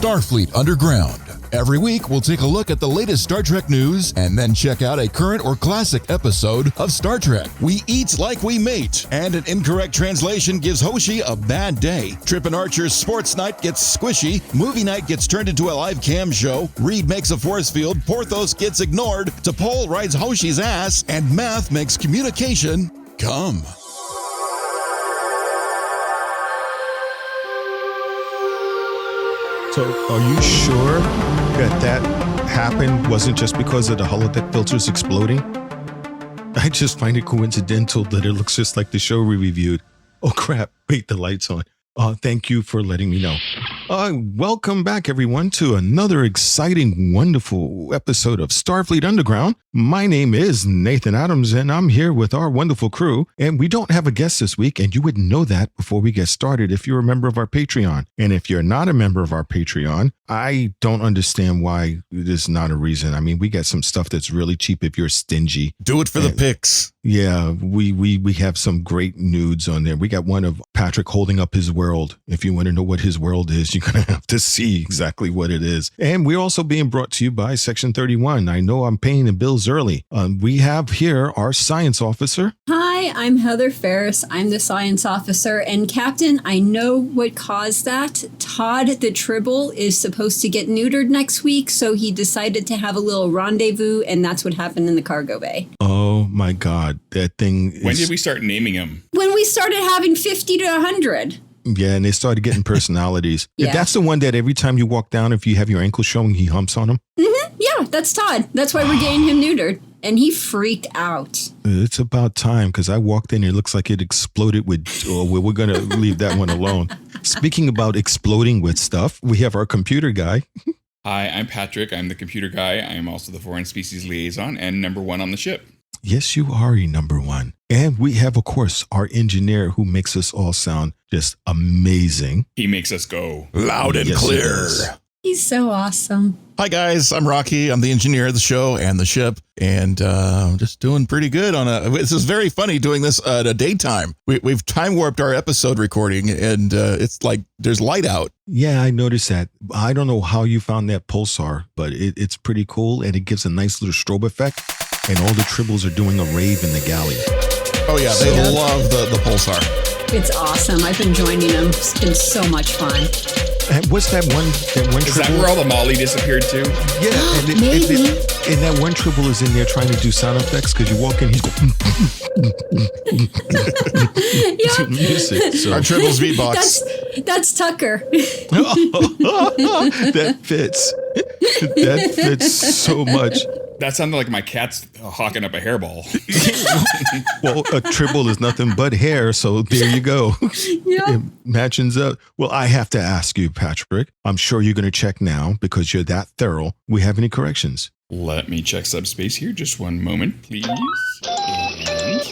Starfleet Underground. Every week, we'll take a look at the latest Star Trek news and then check out a current or classic episode of Star Trek. We eat like we mate, and an incorrect translation gives Hoshi a bad day. Trip and Archer's sports night gets squishy, movie night gets turned into a live cam show, Reed makes a force field, Porthos gets ignored, T'Pol rides Hoshi's ass, and math makes communication come. So, are you sure that happened wasn't just because of the holodeck filters exploding? I just find it coincidental that it looks just like the show we reviewed. Oh crap, wait, the light's on. Thank you for letting me know. Welcome back, everyone, to another exciting, wonderful episode of Starfleet Underground. My name is Nathan Adams, and I'm here with our wonderful crew. And we don't have a guest this week, and you would know that before we get started if you're a member of our Patreon. And if you're not a member of our Patreon, I don't understand why there's not a reason. I mean, we got some stuff that's really cheap if you're stingy. Do it for the pics. Yeah, we have some great nudes on there. We got one of Patrick holding up his world. If you want to know what his world is, you're going to have to see exactly what it is. And we're also being brought to you by Section 31. I know I'm paying the bills early. We have here our science officer. Hi, I'm Heather Ferris. I'm the science officer. And Captain, I know what caused that. Todd the Tribble is supposed to get neutered next week, so he decided to have a little rendezvous, and that's what happened in the cargo bay. Oh my God, that thing is... When did we start naming him? When we started having 50 to 100. Yeah, and they started getting personalities. Yeah. If that's the one that every time you walk down, if you have your ankle showing, he humps on them. Mm-hmm. Yeah, that's Todd. That's why we're getting him neutered. And he freaked out. It's about time, because I walked in, it looks like it exploded with... Oh, well, we're going to leave that one alone. Speaking about exploding with stuff, we have our computer guy. Hi, I'm Patrick. I'm the computer guy. I am also the foreign species liaison and number one on the ship. Yes, you are a number one. And we have, of course, our engineer who makes us all sound just amazing. He makes us go loud and clear. He's so awesome. Hi, guys. I'm Rocky. I'm the engineer of the show and the ship, and I'm just doing pretty good on this is very funny doing this at a daytime. We've time warped our episode recording, and it's like there's light out. Yeah, I noticed that. I don't know how you found that Pulsar, but it's pretty cool, and it gives a nice little strobe effect, and all the tribbles are doing a rave in the galley. Oh, yeah. They love the Pulsar. It's awesome. I've been joining them. It's been so much fun. And what's that one Is tribble? that where all the Molly disappeared to? Yeah, and that one tribble is in there trying to do sound effects because you walk in, he's going to music. So. Our tribbles beatbox. That's Tucker. That fits. That fits so much. That sounded like my cat's hawking up a hairball. Well, a tribble is nothing but hair, so there you go. Yeah. It matches up. Well, I have to ask you, Patrick. I'm sure you're going to check now because you're that thorough. We have any corrections? Let me check subspace here. Just one moment, please. And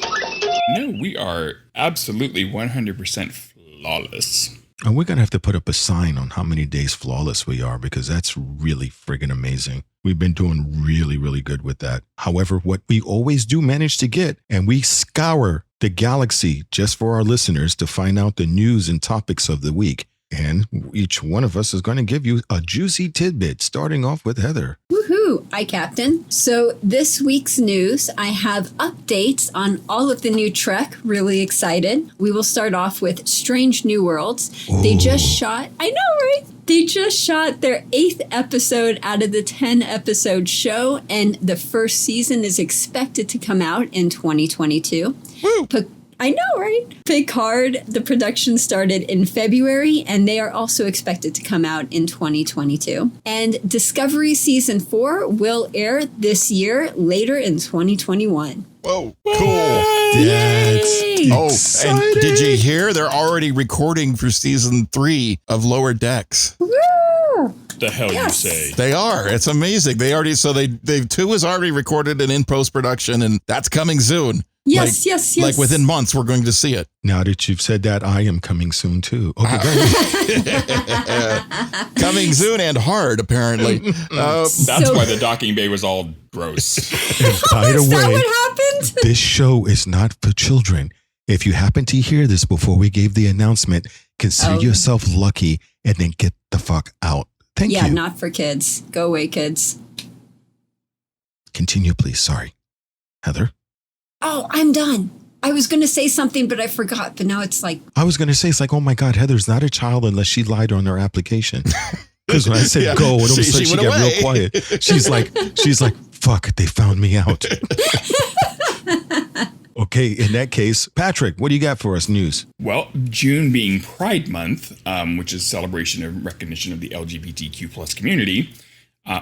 no, we are absolutely 100% flawless. And we're going to have to put up a sign on how many days flawless we are because that's really friggin' amazing. We've been doing really, really good with that. However, what we always do manage to get, and we scour the galaxy just for our listeners to find out the news and topics of the week. And each one of us is going to give you a juicy tidbit, starting off with Heather. Woohoo! Hi, Captain. So this week's news, I have updates on all of the new Trek. Really excited. We will start off with Strange New Worlds. Ooh. They just shot, I know, right? They just shot their 8th episode out of the 10-episode show, and the first season is expected to come out in 2022. Woo! I know, right? Picard, the production started in February, and they are also expected to come out in 2022. And Discovery Season 4 will air this year, later in 2021. Whoa, cool. That's exciting. And did you hear? They're already recording for Season 3 of Lower Decks. Woo! The hell Yes. you say? They are. It's amazing. They 2 is already recorded and in post-production, and that's coming soon. Yes, yes. Like within months, we're going to see it. Now that you've said that, I am coming soon too. Okay, go ahead. Coming soon and hard, apparently. That's why the docking bay was all gross. And by the Is that way, what happened? this show is not for children. If you happen to hear this before we gave the announcement, consider yourself lucky and then get the fuck out. Thank you. Yeah, not for kids. Go away, kids. Continue, please. Sorry. Heather? Oh, I'm done. I was going to say something, but I forgot. But now it's like... I was going to say, it's like, oh my God, Heather's not a child unless she lied on her application. Because when I said go, and all of a sudden she got real quiet. She's like, fuck, they found me out. Okay, in that case, Patrick, what do you got for us news? Well, June being Pride Month, which is celebration and recognition of the LGBTQ plus community,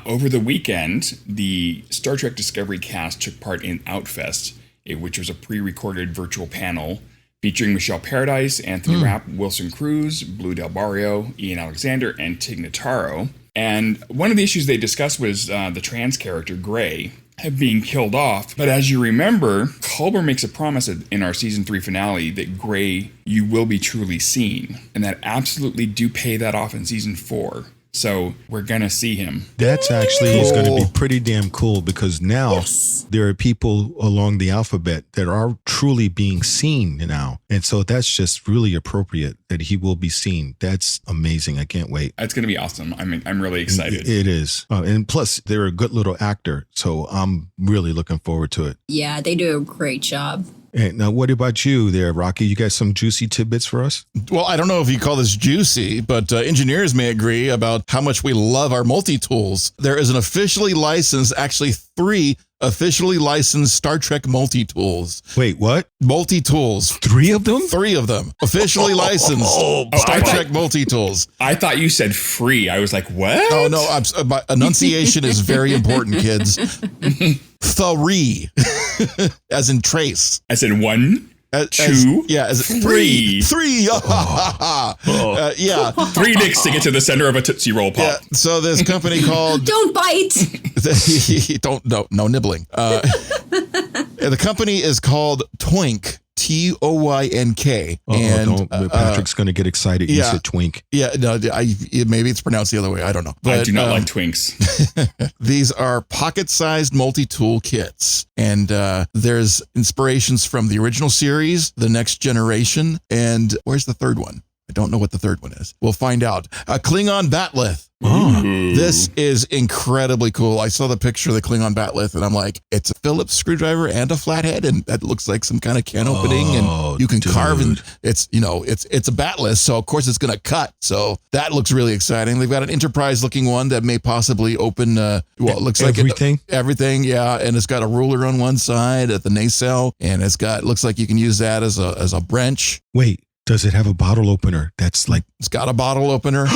over the weekend, the Star Trek Discovery cast took part in Outfest, which was a pre-recorded virtual panel featuring Michelle Paradise, Anthony Rapp, Wilson Cruz, Blue Del Barrio, Ian Alexander, and Tig Notaro. And one of the issues they discussed was the trans character, Gray, being killed off. But as you remember, Culber makes a promise in our season 3 finale that Gray, you will be truly seen. And that absolutely do pay that off in season 4. So we're going to see him. That's actually is going to be pretty damn cool because now there are people along the alphabet that are truly being seen now. And so that's just really appropriate that he will be seen. That's amazing. I can't wait. It's going to be awesome. I'm really excited. It is. And plus, they're a good little actor. So I'm really looking forward to it. Yeah, they do a great job. And now, what about you there, Rocky? You got some juicy tidbits for us? Well, I don't know if you call this juicy, but engineers may agree about how much we love our multi-tools. There is an officially licensed, actually 3 officially licensed Star Trek multi-tools. Wait, what? Multi-tools. 3 of them? 3 of them. Officially licensed Star Trek multi-tools. I thought you said free. I was like, what? Oh, no. My enunciation is very important, kids. 3. As in trace. As in 1, 2, as 3. 3. Yeah. 3 dicks to get to the center of a Tootsie Roll Pop. Yeah. So this company called... Don't bite. No nibbling. The company is called Twink. Toynk. And Patrick's going to get excited. You said twink. Yeah, no, maybe it's pronounced the other way. I don't know. But, I do not like twinks. These are pocket-sized multi-tool kits, and there's inspirations from the original series, The Next Generation, and where's the third one? I don't know what the third one is. We'll find out. A Klingon Batleth. Oh. This is incredibly cool. I saw the picture of the Klingon Batleth, and I'm like, it's a Phillips screwdriver and a flathead, and that looks like some kind of can opening, and you can carve, and it's a Batleth, so of course it's going to cut. So that looks really exciting. They've got an Enterprise-looking one that may possibly open. It looks like everything, yeah. And it's got a ruler on one side at the nacelle, and looks like you can use that as a wrench. Wait. Does it have a bottle opener? That's like... It's got a bottle opener.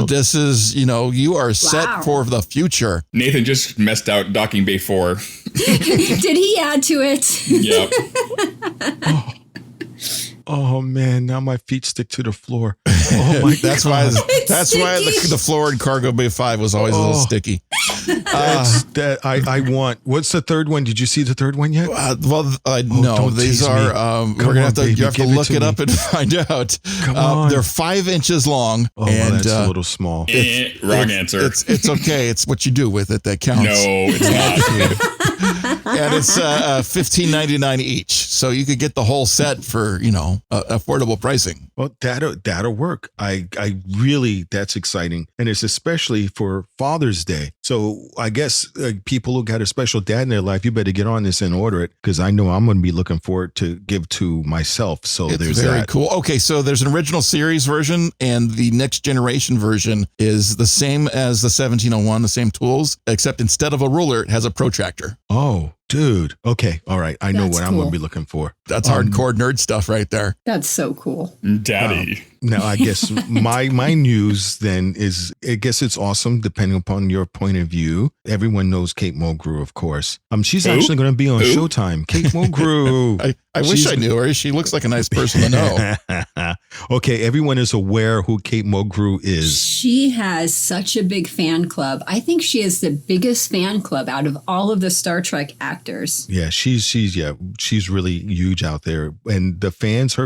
This is, you are set for the future. Nathan just messed out Docking Bay 4. Did he add to it? Yep. Oh man, now my feet stick to the floor. Oh my That's why the floor in Cargo Bay 5 was always a little sticky. I want. What's the third one? Did you see the third one yet? No. These are. We're gonna have to. You have to look it up and find out. Come on. They're 5 inches long. Oh, and that's a little small. Wrong answer. It's okay. It's what you do with it that counts. No, it's not. And it's $15.99 each, so you could get the whole set for affordable pricing. Well, that'll work. I really, that's exciting, and it's especially for Father's Day. So I guess people who got a special dad in their life, you better get on this and order it, because I know I'm going to be looking forward to give to myself. So it's very cool. Okay, so there's an original series version, and the next generation version is the same as the 1701, the same tools, except instead of a ruler, it has a protractor. Oh, dude. Okay. All right. I know what I'm going to be looking for. That's hardcore nerd stuff right there. That's so cool. Daddy. Now, I guess my news then is, I guess it's awesome depending upon your point of view. Everyone knows Kate Mulgrew, of course. She's actually going to be on Showtime. Kate Mulgrew. I wish I knew her. She looks like a nice person to know. Okay, everyone is aware who Kate Mulgrew is. She has such a big fan club. I think she is the biggest fan club out of all of the Star Trek actors. Yeah, she's really huge out there. And her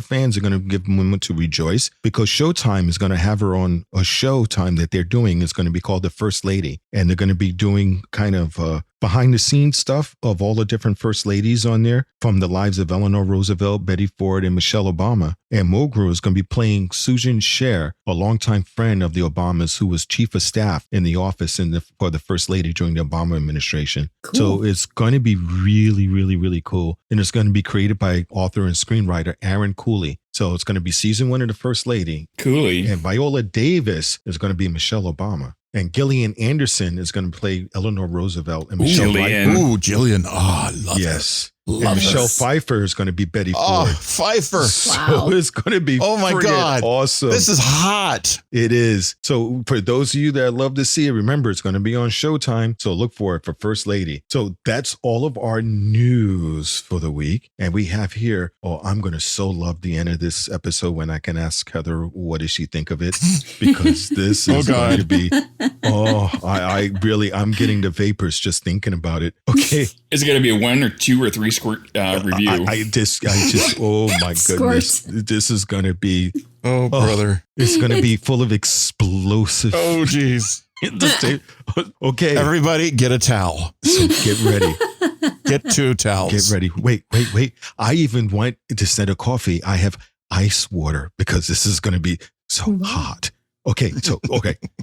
fans are going to give moment to rejoice, because Showtime is going to have her on a Showtime that they're doing. It's going to be called The First Lady. And they're going to be doing kind of behind the scenes stuff of all the different first ladies on there, from the lives of Eleanor Roosevelt, Betty Ford, and Michelle Obama. And Mulgrew is going to be playing Susan Scher, a longtime friend of the Obamas who was chief of staff in the office for the first lady during the Obama administration. Cool. So it's going to be really, really, really cool. And it's going to be created by author and screenwriter Aaron Cooley. So it's going to be season 1 of the First Lady. Cooley. And Viola Davis is going to be Michelle Obama. And Gillian Anderson is going to play Eleanor Roosevelt. And Michelle Gillian. Jillian. Oh, I love Yes. Love and Michelle this. Pfeiffer is going to be Betty Ford. Pfeiffer. So it's going to be God. awesome. This is hot. It is. So for those of you that love to see it, remember it's going to be on Showtime. So look for it for First Lady. So that's all of our news for the week. And we have here, I'm going to so love the end of this episode when I can ask Heather, what does she think of it? Because this is going to be, I'm getting the vapors just thinking about it. Okay. Is it going to be a 1 or 2 or 3 squirt review? I just, oh my goodness. This is going to be, Oh, brother. it's going to be full of explosive. Oh, geez. Okay. Everybody get a towel. So get ready. Get 2 towels. Get ready. Wait. I even went to instead of coffee, I have ice water because this is going to be so hot. Okay.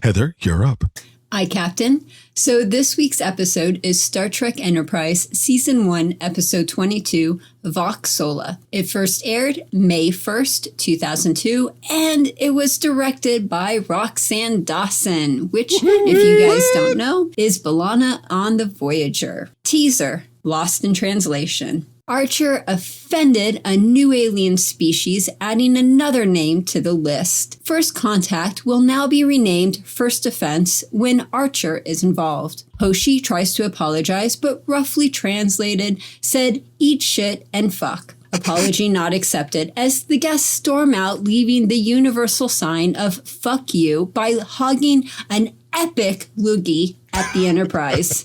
Heather, you're up. Hi, Captain. So this week's episode is Star Trek Enterprise Season 1, Episode 22, Vox Sola. It first aired May 1st, 2002, and it was directed by Roxanne Dawson, which, if you guys don't know, is B'Elanna on the Voyager. Teaser, Lost in Translation. Archer offended a new alien species, adding another name to the list. First Contact will now be renamed First Offense when Archer is involved. Hoshi tries to apologize, but roughly translated said, "Eat shit and fuck." Apology not accepted, as the guests storm out, leaving the universal sign of fuck you by hogging an epic loogie at the Enterprise.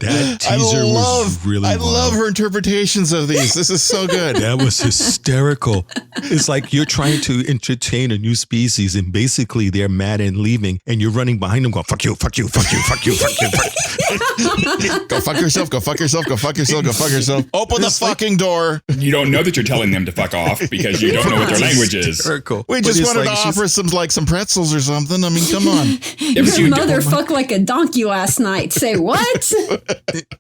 That teaser was really I wild. love her interpretations of these. This is so good. That was hysterical. It's like you're trying to entertain a new species and basically they're mad and leaving and you're running behind them going, fuck you, fuck you, fuck you, fuck you, fuck you, fuck you. Go fuck yourself, go fuck yourself, go fuck yourself, go fuck yourself. Open the fucking door. You don't know that you're telling them to fuck off because you don't know what their language is. Hysterical. We But just it's wanted like to offer some pretzels or something. I mean, come on. Your mother fucked like a donkey last night. Say what?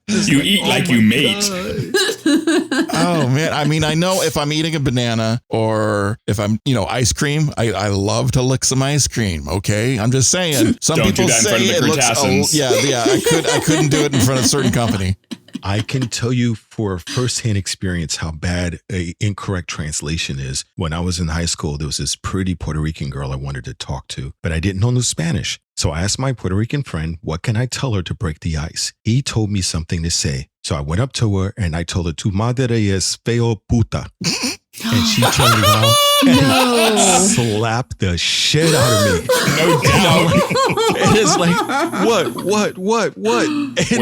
You eat like you mate. Oh man. I mean, I know if I'm eating a banana or if I'm, ice cream, I love to lick some ice cream. Okay. I'm just saying. Some Don't people do that in say front of the it looks, Cretaceans. I couldn't do it in front of a certain company. I can tell you for firsthand experience how bad a incorrect translation is. When I was in high school, there was this pretty Puerto Rican girl I wanted to talk to, but I didn't know no Spanish. So I asked my Puerto Rican friend, what can I tell her to break the ice? He told me something to say. So I went up to her and I told her, tu madre es feo puta. And she turned around and slapped the shit out of me. No doubt. And it's like, what? And Well,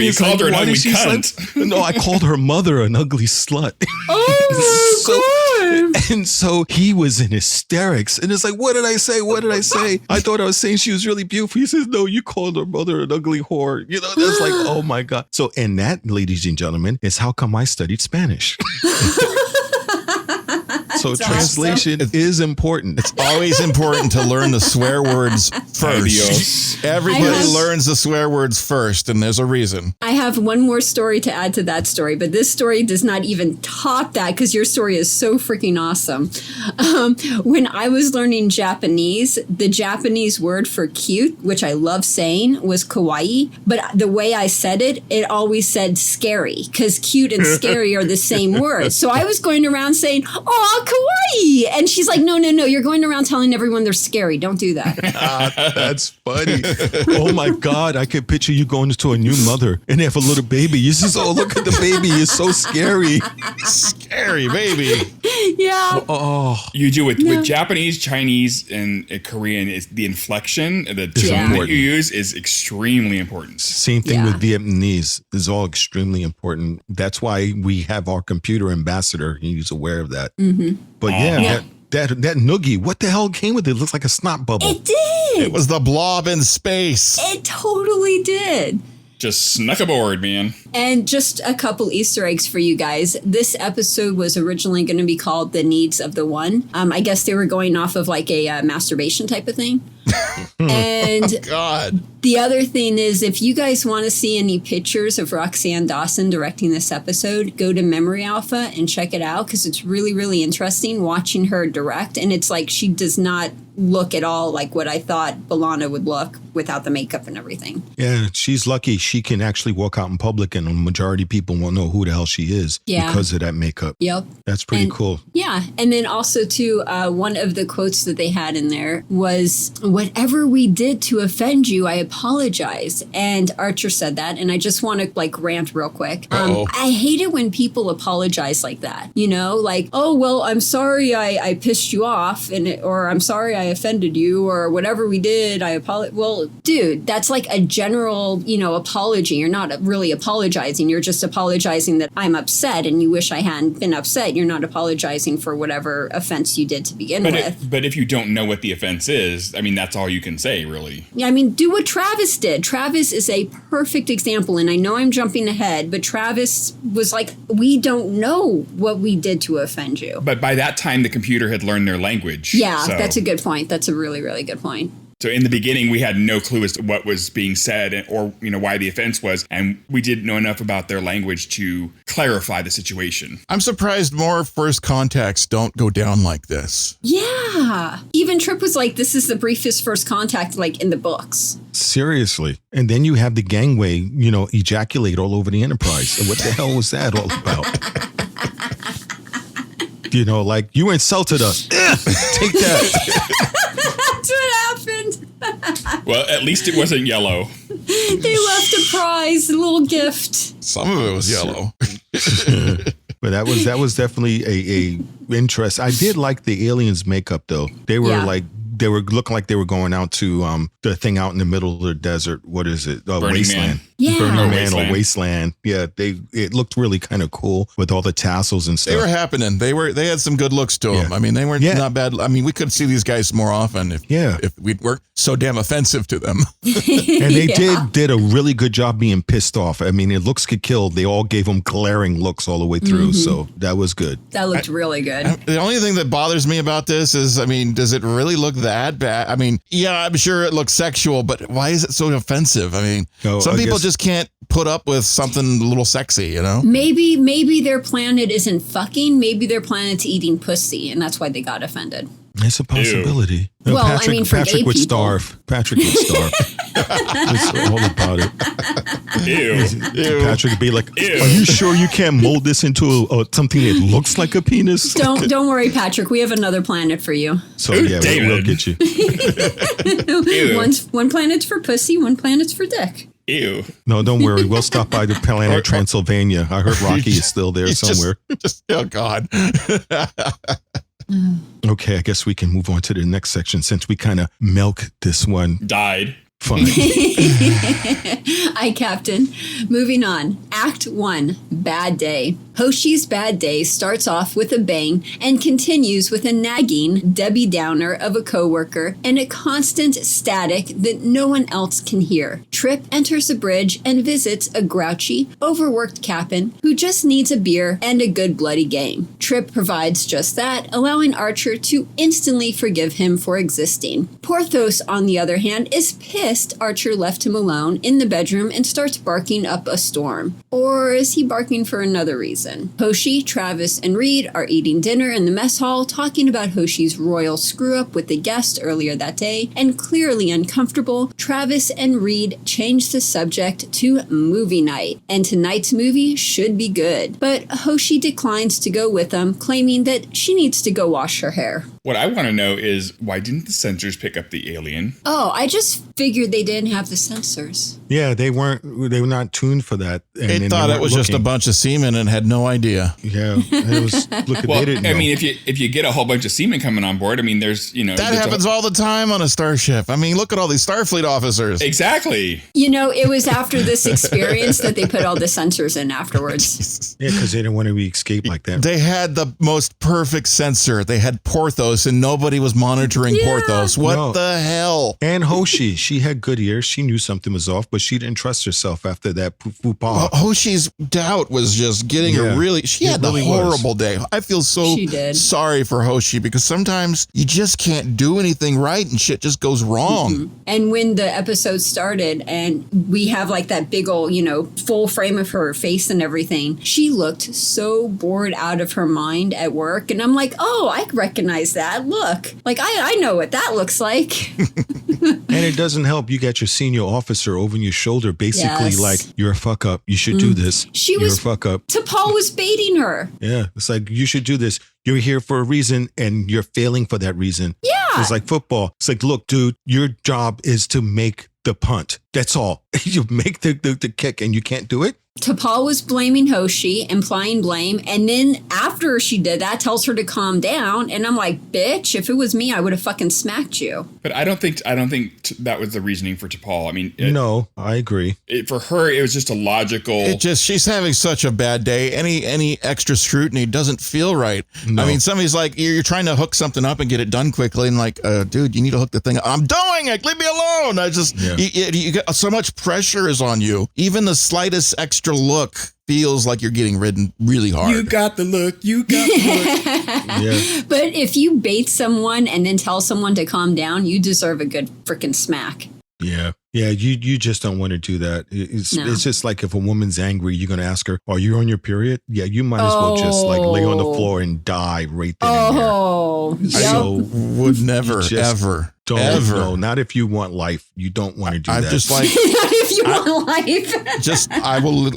you it's called her an why did ugly she cunt. slap? No, I called her mother an ugly slut. Oh, my God. And so he was in hysterics. And it's like, what did I say? I thought I was saying she was really beautiful. He says, no, you called her mother an ugly whore. That's like, oh my God. So, and that, ladies and gentlemen, is how come I studied Spanish. So That's translation is important. It's always important to learn the swear words first. Adios. Everybody learns the swear words first, and there's a reason. I have one more story to add to that story, but this story does not even top that because your story is so freaking awesome. When I was learning Japanese, the Japanese word for cute, which I love saying, was kawaii. But the way I said it, it always said scary because cute and scary are the same word. So I was going around saying, oh, kawaii. And she's like, no, you're going around telling everyone they're scary. Don't do that. That's funny. Oh my God. I could picture you going to a new mother and they have a little baby. You just, oh, look at the baby. It's so scary. Scary baby. Yeah. Oh, You do with Japanese, Chinese, and Korean. Is the inflection, the tone that important. you use is extremely important. same thing Yeah. with Vietnamese. Is all extremely important. That's why we have our computer ambassador. He's aware of that. Mm-hmm. But Yeah. that noogie, what the hell came with it? It looks like a snot bubble. It did. It was the blob in space. It totally did. Just snuck aboard, man. And just a couple Easter eggs for you guys. This episode was originally going to be called The Needs of the One. I guess they were going off of like a masturbation type of thing. And Oh, God. the other thing is, if you guys want to see any pictures of Roxanne Dawson directing this episode, go to Memory Alpha and check it out, because it's really, really interesting watching her direct. And it's like she does not look at all like what I thought B'Elanna would look without the makeup and everything. Yeah, she's lucky she can actually walk out in public and the majority of people won't know who the hell she is because of that makeup. Yep. That's pretty cool. Yeah. And then also, too, one of the quotes that they had in there was, "Whatever we did to offend you, I apologize." And Archer said that. And I just want to like rant real quick. I hate it when people apologize like that. You know, like, oh, well, I'm sorry I pissed you off, or I'm sorry I offended you, or whatever we did, I apologize. Well, dude, that's like a general, apology. You're not really apologizing. You're just apologizing that I'm upset and you wish I hadn't been upset. You're not apologizing for whatever offense you did to begin with. But if you don't know what the offense is, I mean, that's all you can say, really. Yeah, I mean, do what Travis did. Travis is a perfect example, and I know I'm jumping ahead, but Travis was like, we don't know what we did to offend you. But by that time, the computer had learned their language. Yeah, so. That's a good point. That's a really, really good point. So in the beginning, we had no clue as to what was being said or, why the offense was. And we didn't know enough about their language to clarify the situation. I'm surprised more first contacts don't go down like this. Yeah. Even Trip was like, this is the briefest first contact, like, in the books. Seriously. And then you have the gangway, ejaculate all over the Enterprise. And what the hell was that all about? Like, you insulted us. Take that. That's what happened. Well, at least it wasn't yellow. They left a prize, a little gift. Some of it was yellow. But that was definitely a interest. I did like the aliens' makeup, though. They were they were looking like they were going out to the thing out in the middle of the desert. What is it? Wasteland. Yeah. Burning Man or Wasteland. Yeah, it looked really kind of cool with all the tassels and stuff. They were happening. They had some good looks to them. I mean, they weren't not bad. I mean, we could see these guys more often if we weren't so damn offensive to them. And they did a really good job being pissed off. I mean, looks could kill. They all gave them glaring looks all the way through. So that was good. That looked really good. The only thing that bothers me about this is, I mean, does it really look that bad? I mean, yeah, I'm sure it looks sexual, but why is it so offensive? I mean, some people just can't put up with something a little sexy, Maybe their planet isn't fucking. Maybe their planet's eating pussy, and that's why they got offended. It's a possibility. Well, I mean, for Patrick gay would people. starve. Patrick would starve. It's all about it. Ew. Patrick would be like, Ew. "Are you sure you can't mold this into something that looks like a penis?" Don't worry, Patrick. We have another planet for you. So Ooh, yeah, we'll get you. Ew. One planet's for pussy, one planet's for dick. Ew. No, don't worry. We'll stop by the planet Transylvania. I heard Rocky is still there somewhere. Oh, God. Okay, I guess we can move on to the next section since we kind of milk this one. Died. Fine. Aye, Captain. Moving on. Act 1, Bad Day. Hoshi's bad day starts off with a bang and continues with a nagging Debbie Downer of a coworker and a constant static that no one else can hear. Trip enters the bridge and visits a grouchy, overworked captain who just needs a beer and a good bloody game. Trip provides just that, allowing Archer to instantly forgive him for existing. Porthos, on the other hand, is pissed Archer left him alone in the bedroom and starts barking up a storm. Or is he barking for another reason? Hoshi, Travis, and Reed are eating dinner in the mess hall, talking about Hoshi's royal screw-up with the guest earlier that day, and clearly uncomfortable, Travis and Reed change the subject to movie night, and tonight's movie should be good. But Hoshi declines to go with them, claiming that she needs to go wash her hair. What I want to know is, why didn't the sensors pick up the alien? Oh, I just figured they didn't have the sensors. Yeah, they were not tuned for that. And They thought it was just a bunch of semen and had no idea. Yeah, it was. Look, Well, they didn't know. I mean, if you get a whole bunch of seamen coming on board, I mean, there's, That happens all the time on a starship. I mean, look at all these Starfleet officers. Exactly. You know, it was after this experience that they put all the sensors in afterwards. Yeah, because they didn't want to escape like that. They had the most perfect sensor. They had Porthos Porthos and nobody was monitoring Porthos. What No. the hell? And Hoshi, she had good ears. She knew something was off, but she didn't trust herself after that faux pas. Hoshi's doubt was just getting her really. She had a horrible day. I feel so sorry for Hoshi because sometimes you just can't do anything right and shit just goes wrong. Mm-hmm. And when the episode started and we have like that big old, full frame of her face and everything, she looked so bored out of her mind at work. And I'm like, oh, I recognize that. Look, like I know what that looks like. And it doesn't help. You got your senior officer over your shoulder, basically like, you're a fuck up. You should do this. You're a fuck up. T'Pol was baiting her. Yeah. It's like, you should do this. You're here for a reason and you're failing for that reason. Yeah. It's like football. It's like, look, dude, your job is to make the punt. That's all. You make the kick and you can't do it. T'Pol was blaming Hoshi, implying blame, and then after she did that, tells her to calm down, and I'm like, bitch, if it was me, I would have fucking smacked you. But I don't think that was the reasoning for T'Pol. I mean, no, I agree. For her, it was just a logical. She's having such a bad day. Any extra scrutiny doesn't feel right. No. I mean, somebody's like, you're trying to hook something up and get it done quickly, and like, dude, you need to hook the thing up. I'm doing it. Leave me alone. You get so much pressure is on you. Even the slightest extra look feels like you're getting ridden really hard. You got the look. You got the look. Yeah. But if you bait someone and then tell someone to calm down, you deserve a good freaking smack. Yeah. Yeah, you just don't want to do that. It's just like if a woman's angry, you're going to ask her, are you on your period? Yeah, you might as well just like lay on the floor and die right then and there. So would never, ever. No, not if you want life. You don't want to do that. I'm just like, not if you want life.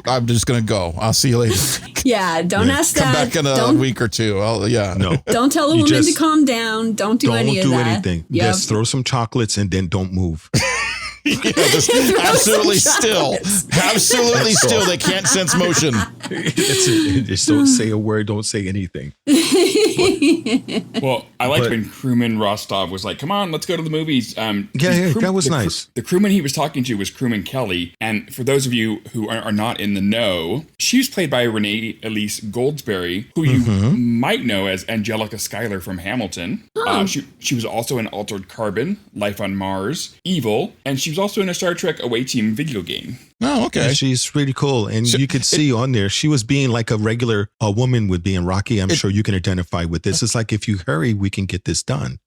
I'm just going to go. I'll see you later. Yeah, don't ask Come that. back in a week or two. No. Don't tell a woman to calm down. Don't do any of that. Don't do anything. Yep. Just throw some chocolates and then don't move. Just absolutely still. Absolutely still. They can't sense motion. That's it. Just don't say a word. Don't say anything. Well, I liked when crewman Rostov was like, come on, let's go to the movies. That was nice. The crewman he was talking to was crewman Kelly. And for those of you who are not in the know, she was played by Renee Elise Goldsberry, who you might know as Angelica Schuyler from Hamilton. She was also in Altered Carbon, Life on Mars, Evil, and she was also in a Star Trek Away Team video game. Oh, okay. Yeah, she's pretty cool. And you could see on there, she was being like a regular woman would be in Rocky. I'm sure you can identify with this. It's like, if you hurry, we can get this done.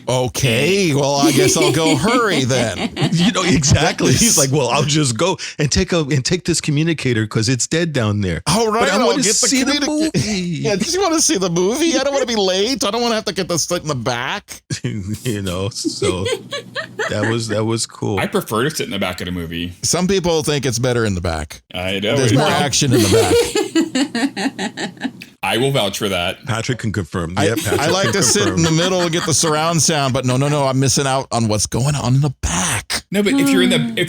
Okay, well, I guess I'll go hurry then. Exactly. He's like, well, I'll just go and take this communicator because it's dead down there. All right, I want to see the movie. Yeah, do you want to see the movie? I don't want to be late. I don't want to have to get this in the back. So that was cool. I prefer to sit in the back of the movie. Some people think it's better in the back. I know. There's more action in the back. I will vouch for that. Patrick can confirm. I like to sit in the middle and get the surround sound, but no, I'm missing out on what's going on in the back. No, but if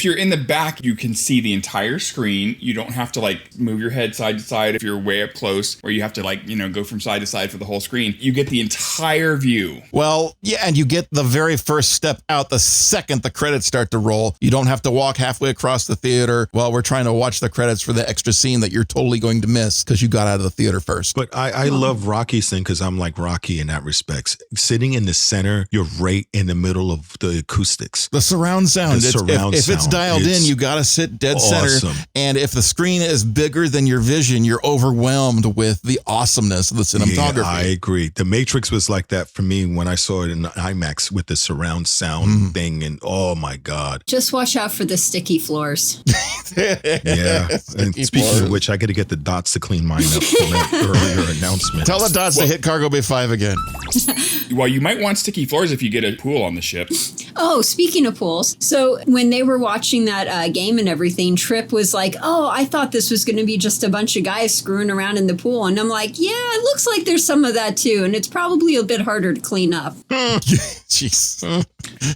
you're in the back, you can see the entire screen. You don't have to like move your head side to side if you're way up close, or you have to go from side to side for the whole screen. You get the entire view. Well, yeah, and you get the very first step out the second the credits start to roll. You don't have to walk halfway across the theater while we're trying to watch the credits for the extra scene that you're totally going to miss because you got out of the theater first. But I love Rocky's thing because I'm like Rocky in that respect. Sitting in the center, you're right in the middle of the acoustics. The surround sound. If it's dialed in, you got to sit dead center. And if the screen is bigger than your vision, you're overwhelmed with the awesomeness of the cinematography. Yeah, I agree. The Matrix was like that for me when I saw it in IMAX with the surround sound thing. And oh my God. Just watch out for the sticky floors. Yeah. And speaking of which, I got to get the dots to clean mine up for that earlier announcement. Tell the dots to hit Cargo Bay 5 again. Well, you might want sticky floors if you get a pool on the ship. Oh, speaking of pools. So when they were watching that game and everything, Trip was like, oh, I thought this was going to be just a bunch of guys screwing around in the pool. And I'm like, yeah, it looks like there's some of that too. And it's probably a bit harder to clean up. Jeez.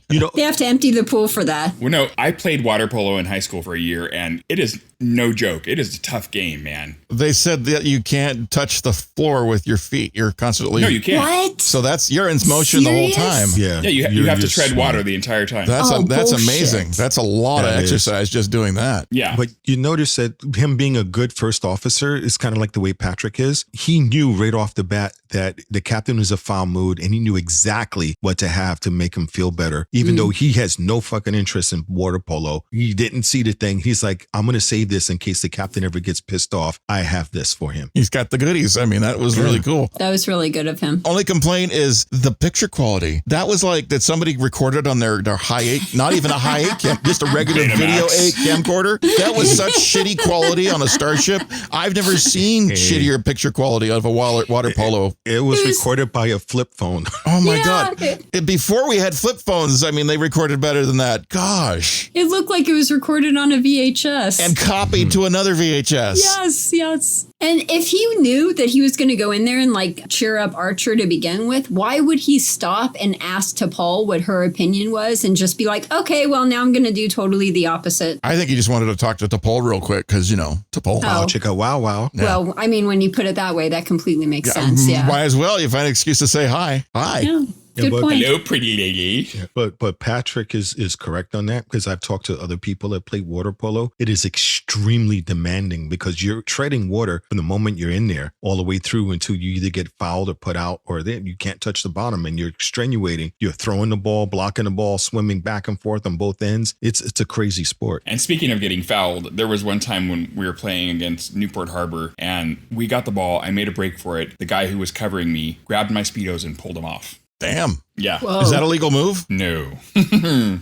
They have to empty the pool for that. Well, no, I played water polo in high school for a year, and it is no joke. It is a tough game, man. They said that you can't touch the floor with your feet. You're constantly... No, you can't. What? So urine's motion the whole time. Yeah. Yeah, you have to tread water the entire time. That's bullshit. amazing. That's a lot of exercise just doing that. Yeah. But you notice that him being a good first officer is kind of like the way Patrick is. He knew right off the bat that the captain was a foul mood, and he knew exactly what to have to make him feel better. Even though he has no fucking interest in water polo, he didn't see the thing. He's like, I'm going to save this in case the captain ever gets pissed off. I have this for him. He's got the goodies. I mean, that was really cool. That was really good of him. Only complaint is the picture quality. That was like that somebody recorded on their high 8, not even a high 8 cam, just a regular video 8 camcorder. That was such shitty quality on a starship. I've never seen shittier picture quality of a water polo. It was recorded by a flip phone. Oh my God. Before we had flip phones, I mean, they recorded better than that. Gosh. It looked like it was recorded on a VHS. And copied to another VHS. Yes. And if he knew that he was going to go in there and like cheer up Archer to begin with, why would he stop and ask T'Pol what her opinion was and just be like, okay, well, now I'm going to do totally the opposite? I think he just wanted to talk to T'Pol real quick because, T'Pol. Wow, chicka, wow, wow. Yeah. Well, I mean, when you put it that way, that completely makes sense. Yeah. Might as well. You find an excuse to say hi. Hi. Yeah. Good but- point. Hello, pretty lady. But Patrick is correct on that, because I've talked to other people that play water polo. It is extremely demanding because you're treading water from the moment you're in there all the way through until you either get fouled or put out, or then you can't touch the bottom, and you're extenuating. You're throwing the ball, blocking the ball, swimming back and forth on both ends. It's a crazy sport. And speaking of getting fouled, there was one time when we were playing against Newport Harbor and we got the ball. I made a break for it. The guy who was covering me grabbed my Speedos and pulled them off. Damn. Yeah. Whoa. Is that a legal move? No. And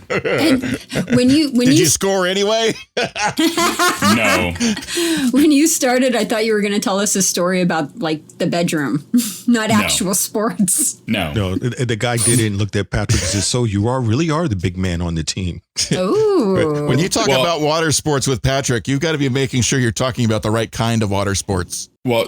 when Did you score anyway? No. When you started, I thought you were going to tell us a story about like the bedroom, not actual sports. No. No, the guy did it and looked at Patrick and said, so you really are the big man on the team. Ooh. When you talk about water sports with Patrick, you've got to be making sure you're talking about the right kind of water sports. Well,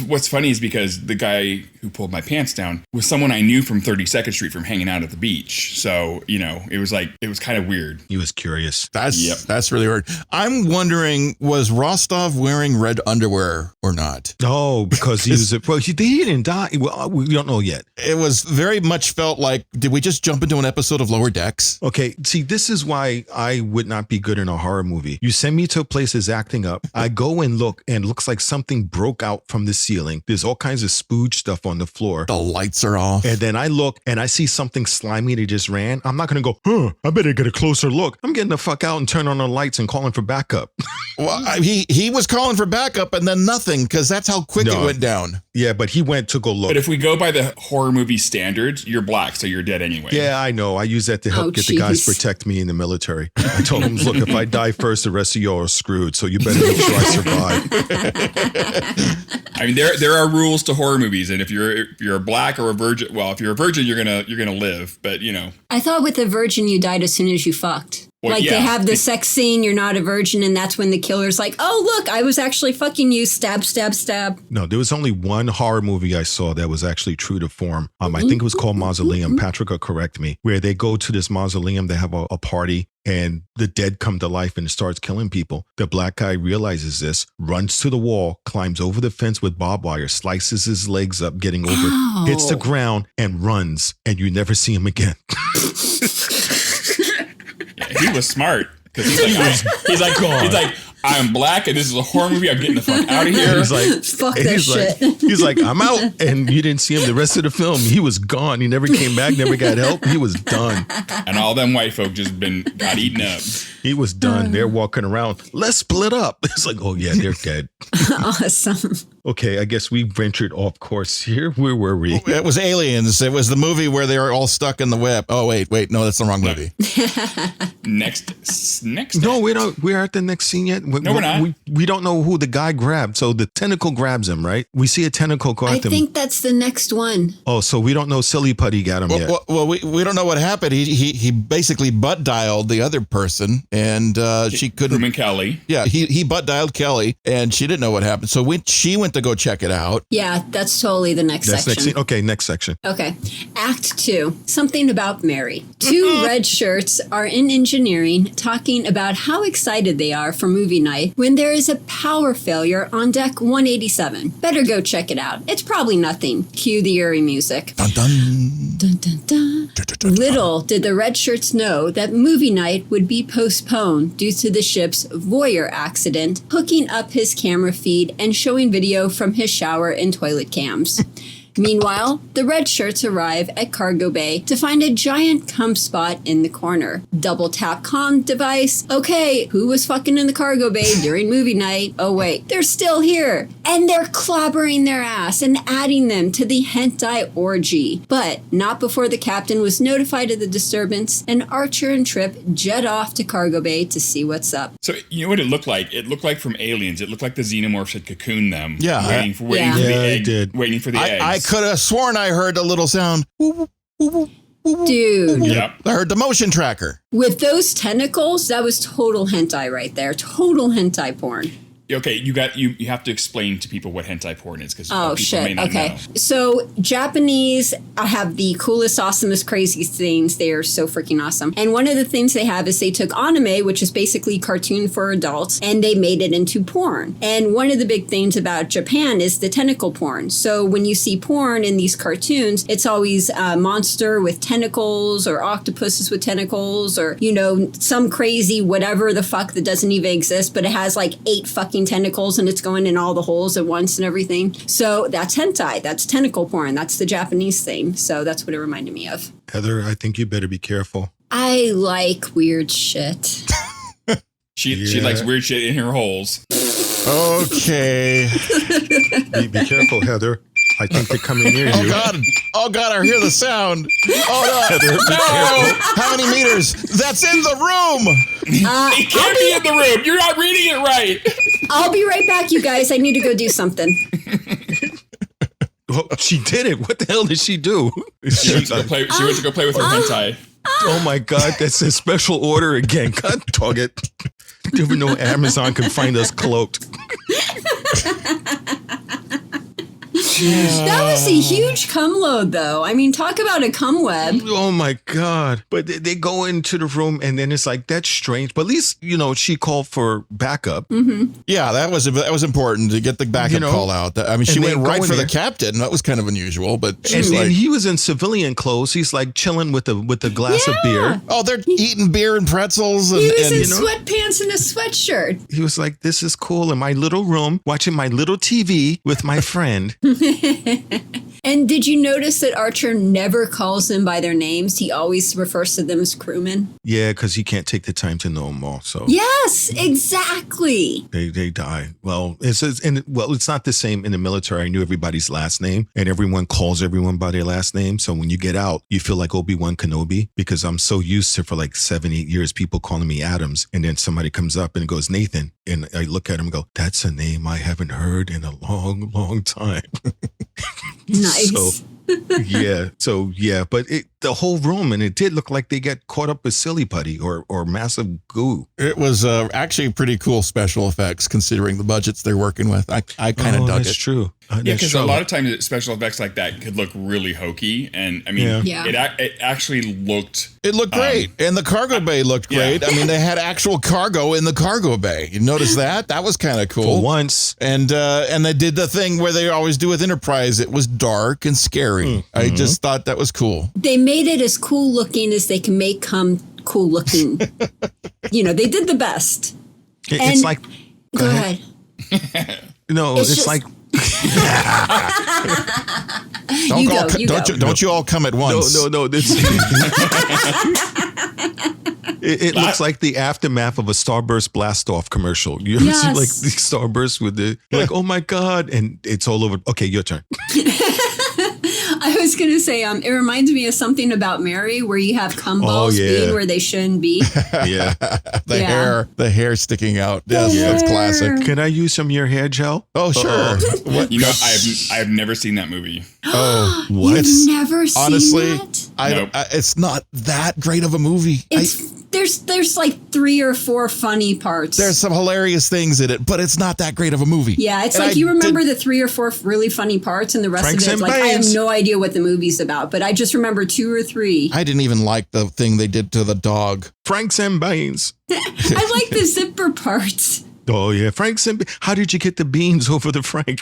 what's funny is because the guy who pulled my pants down was someone I knew from 32nd Street from hanging out at the beach. So, it was kind of weird. He was curious. That's really weird. I'm wondering, was Rostov wearing red underwear or not? No, because he didn't die. Well, we don't know yet. It was very much felt like, did we just jump into an episode of Lower Decks? Okay, see, this is why I would not be good in a horror movie. You send me to a place that's acting up. I go and look, and it looks like something broke out from the ceiling. There's all kinds of spooge stuff on the floor. The lights are off. And then I look and I see something slimy that just ran. I'm not going to go, I better get a closer look. I'm getting the fuck out and turn on the lights and calling for backup. Well, he was calling for backup and then nothing, because that's how quick it went down. Yeah, but he went to go look. But if we go by the horror movie standards, you're black, so you're dead anyway. Yeah, I know. I use that to help get the guys protect me in the military. I told them, look, if I die first, the rest of y'all are screwed. So you better make sure I survive. I mean, there are rules to horror movies, and if you're a black or a virgin, well, if you're a virgin, you're gonna live. But I thought with a virgin you died as soon as you fucked. Well, like they have the sex scene, you're not a virgin, and that's when the killer's like, oh, look, I was actually fucking you, stab, stab, stab. No, there was only one horror movie I saw that was actually true to form. I think it was called Mausoleum. Patrick will correct me. Where they go to this mausoleum, they have a party, and the dead come to life and it starts killing people. The black guy realizes this, runs to the wall, climbs over the fence with barbed wire, slices his legs up, getting over, hits the ground, and runs, and you never see him again. He was smart, because he's like, I'm black and this is a horror movie. I'm getting the fuck out of here. He's like, fuck that shit. He's like, I'm out. And you didn't see him the rest of the film. He was gone. He never came back, never got help. He was done. And all them white folk just got eaten up. He was done. They're walking around. Let's split up. It's like, oh yeah, they're dead. Awesome. Okay, I guess we ventured off course here. Where were we? It was Aliens. It was the movie where they were all stuck in the web. Oh, wait. No, that's the wrong movie. Next. No, we're at the next scene yet. No, we're not. We don't know who the guy grabbed. So the tentacle grabs him, right? We see a tentacle go I at him. think that's the next one. Oh, so we don't know Silly Putty got him yet. Well, we don't know what happened. He basically butt dialed the other person, and she couldn't. Truman Kelly. Yeah, he butt dialed Kelly, and she didn't know what happened. So she went to go check it out. Yeah, that's totally the next section. Okay, next section. Okay. Act 2. Something about Mary. 2 red shirts are in engineering talking about how excited they are for movie night when there is a power failure on deck 187. Better go check it out. It's probably nothing. Cue the eerie music. Dun, dun. Dun, dun, dun. Little did the red shirts know that movie night would be postponed due to the ship's voyeur accident, hooking up his camera feed and showing video from his shower and toilet cams. Meanwhile, the red shirts arrive at cargo bay to find a giant cum spot in the corner. Double tap comm device. Okay, who was fucking in the cargo bay during movie night? Oh wait, they're still here. And they're clobbering their ass and adding them to the hentai orgy. But not before the captain was notified of the disturbance, and Archer and Trip jet off to cargo bay to see what's up. So you know what it looked like? It looked like from Aliens. It looked like the xenomorphs had cocooned them. Yeah. Waiting for the egg. Did. Waiting for the eggs. I could have sworn I heard a little sound. Dude. Yep. I heard the motion tracker. With those tentacles, that was total hentai right there. Total hentai porn. Okay, you have to explain to people what hentai porn is because Oh, people shit. may not Okay. know. So Japanese have the coolest, awesomest, craziest things. They are so freaking awesome. And one of the things they have is they took anime, which is basically cartoon for adults, and they made it into porn. And one of the big things about Japan is the tentacle porn. So when you see porn in these cartoons, it's always a monster with tentacles or octopuses with tentacles or, some crazy whatever the fuck that doesn't even exist, but it has like 8 fucking tentacles and it's going in all the holes at once and everything. So that's hentai. That's tentacle porn. That's the Japanese thing. So that's what it reminded me of. Heather, I think you better be careful. I like weird shit. She likes weird shit in her holes. Okay. Be careful, Heather. I think they're coming near you. Oh God, I hear the sound. Oh no. Heather, be careful. How many meters? That's in the room. It can't be in the room. You're not reading it right. I'll be right back, you guys. I need to go do something. Oh, she did it. What the hell did she do? She went to go play with her hentai. Oh my God, that's a special order again. God dog it. Do you ever know Amazon can find us cloaked? That was a huge cum load, though. I mean, talk about a cum web. Oh my God. But they go into the room and then it's like, that's strange. But at least, she called for backup. Mm-hmm. Yeah, that was important to get the backup call out. I mean, she went right for the captain. That was kind of unusual, but and he was in civilian clothes. He's like chilling with a glass of beer. Oh, they're eating beer and pretzels. He was in sweatpants and a sweatshirt. He was like, this is cool in my little room, watching my little TV with my friend. And did you notice that Archer never calls them by their names? He always refers to them as crewmen. Yeah, because he can't take the time to know them all. So yes, exactly. They die. Well, it's not the same in the military. I knew everybody's last name, and everyone calls everyone by their last name. So when you get out, you feel like Obi-Wan Kenobi, because I'm so used to for like 7-8 years people calling me Adams, and then somebody comes up and goes Nathan, and I look at him and go, that's a name I haven't heard in a long, long time. Nice. But the whole room, and it did look like they got caught up with silly putty or massive goo. It was actually pretty cool special effects considering the budgets they're working with. I kind of dug it. That's true. Yeah, because a lot of times special effects like that could look really hokey, and I mean, it actually looked. It looked great, and the cargo bay looked great. I mean, they had actual cargo in the cargo bay. You notice that? That was kind of cool. For once. And they did the thing where they always do with Enterprise. It was dark and scary. Mm-hmm. I just thought that was cool. They made it as cool looking as they can make cum cool looking. They did the best. It's like. Go ahead. No, it's like. Don't you all come at once. No. It looks like the aftermath of a Starburst Blast-Off commercial. You ever see like the Starburst with the oh my God, and it's all over. Okay, your turn. I was going to say, it reminds me of something about Mary where you have cum balls being where they shouldn't be. Yeah. The hair sticking out. Yes, that's classic. Can I use some of your hair gel? Oh, sure. What? I have never seen that movie. Oh, what? You've never seen honestly, that? It's not that great of a movie. There's There's like 3 or 4 funny parts. There's some hilarious things in it, but it's not that great of a movie. Yeah, it's like you remember the 3 or 4 really funny parts, and the rest Franks of it, and like I have Baines. no idea what the movie's about, but I just remember 2 or 3. I didn't even like the thing they did to the dog. Franks and Baines. I like the zipper parts. Oh, yeah. Franks and how did you get the beans over the Frank?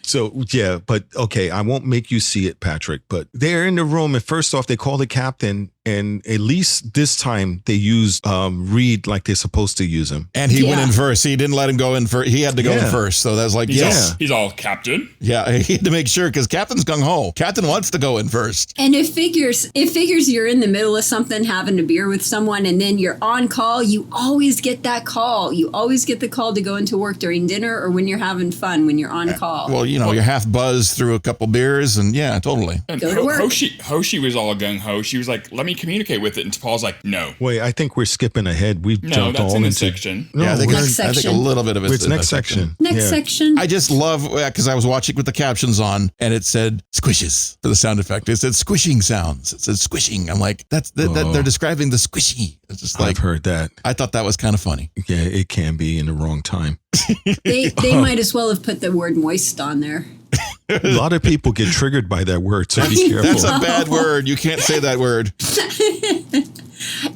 So, yeah, but okay, I won't make you see it, Patrick, but they're in the room, and first off, they call the captain, and at least this time they used Reed like they're supposed to use him. And he went in first. He didn't let him go in first. He had to go in first. So that's like, He's all captain. Yeah, he had to make sure because Captain's gung-ho. Captain wants to go in first. And it figures you're in the middle of something, having a beer with someone, and then you're on call. You always get that call. You always get the call to go into work during dinner or when you're having fun, when you're on call. Well, you're half buzzed through a couple beers, and yeah, totally. And Go to work. Hoshi was all gung-ho. She was like, let me communicate with it. And Paul's like, no. Wait, I think we're skipping ahead. We've No, jumped that's all in the into section. No, Yeah, I think, Next I think a section. little bit of it's it's in next that section. Next Yeah. section. I just love, because I was watching with the captions on, and it said squishes for the sound effect. It said squishing sounds. It said squishing. I'm like, that they're describing the squishy. It's just like, I've heard that. I thought that was kind of funny. Yeah, it can be in the wrong time. They might as well have put the word moist on there. A lot of people get triggered by that word, so be careful. That's a bad word. You can't say that word.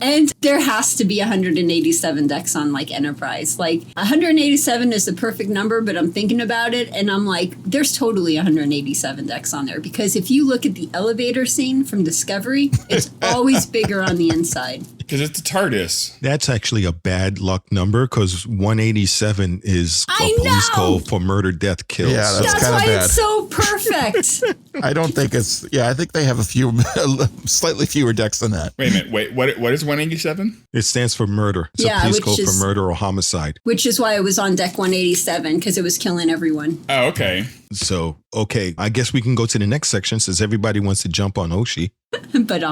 And there has to be 187 decks on like Enterprise. Like 187 is the perfect number, but I'm thinking about it and I'm like, there's totally 187 decks on there because if you look at the elevator scene from Discovery, it's always bigger on the inside. Because it's the TARDIS. That's actually a bad luck number because 187 is a I police know! call for murder, death, kills. Yeah, That's kinda why bad. it's so perfect. I don't think it's, I think they have a few, slightly fewer decks than that. Wait a minute. Wait, what is 187? It stands for murder. It's Yeah, a police which call for is- murder or homicide. Which is why it was on deck 187 because it was killing everyone. Oh, okay. So, okay, I guess we can go to the next section since everybody wants to jump on Hoshi. But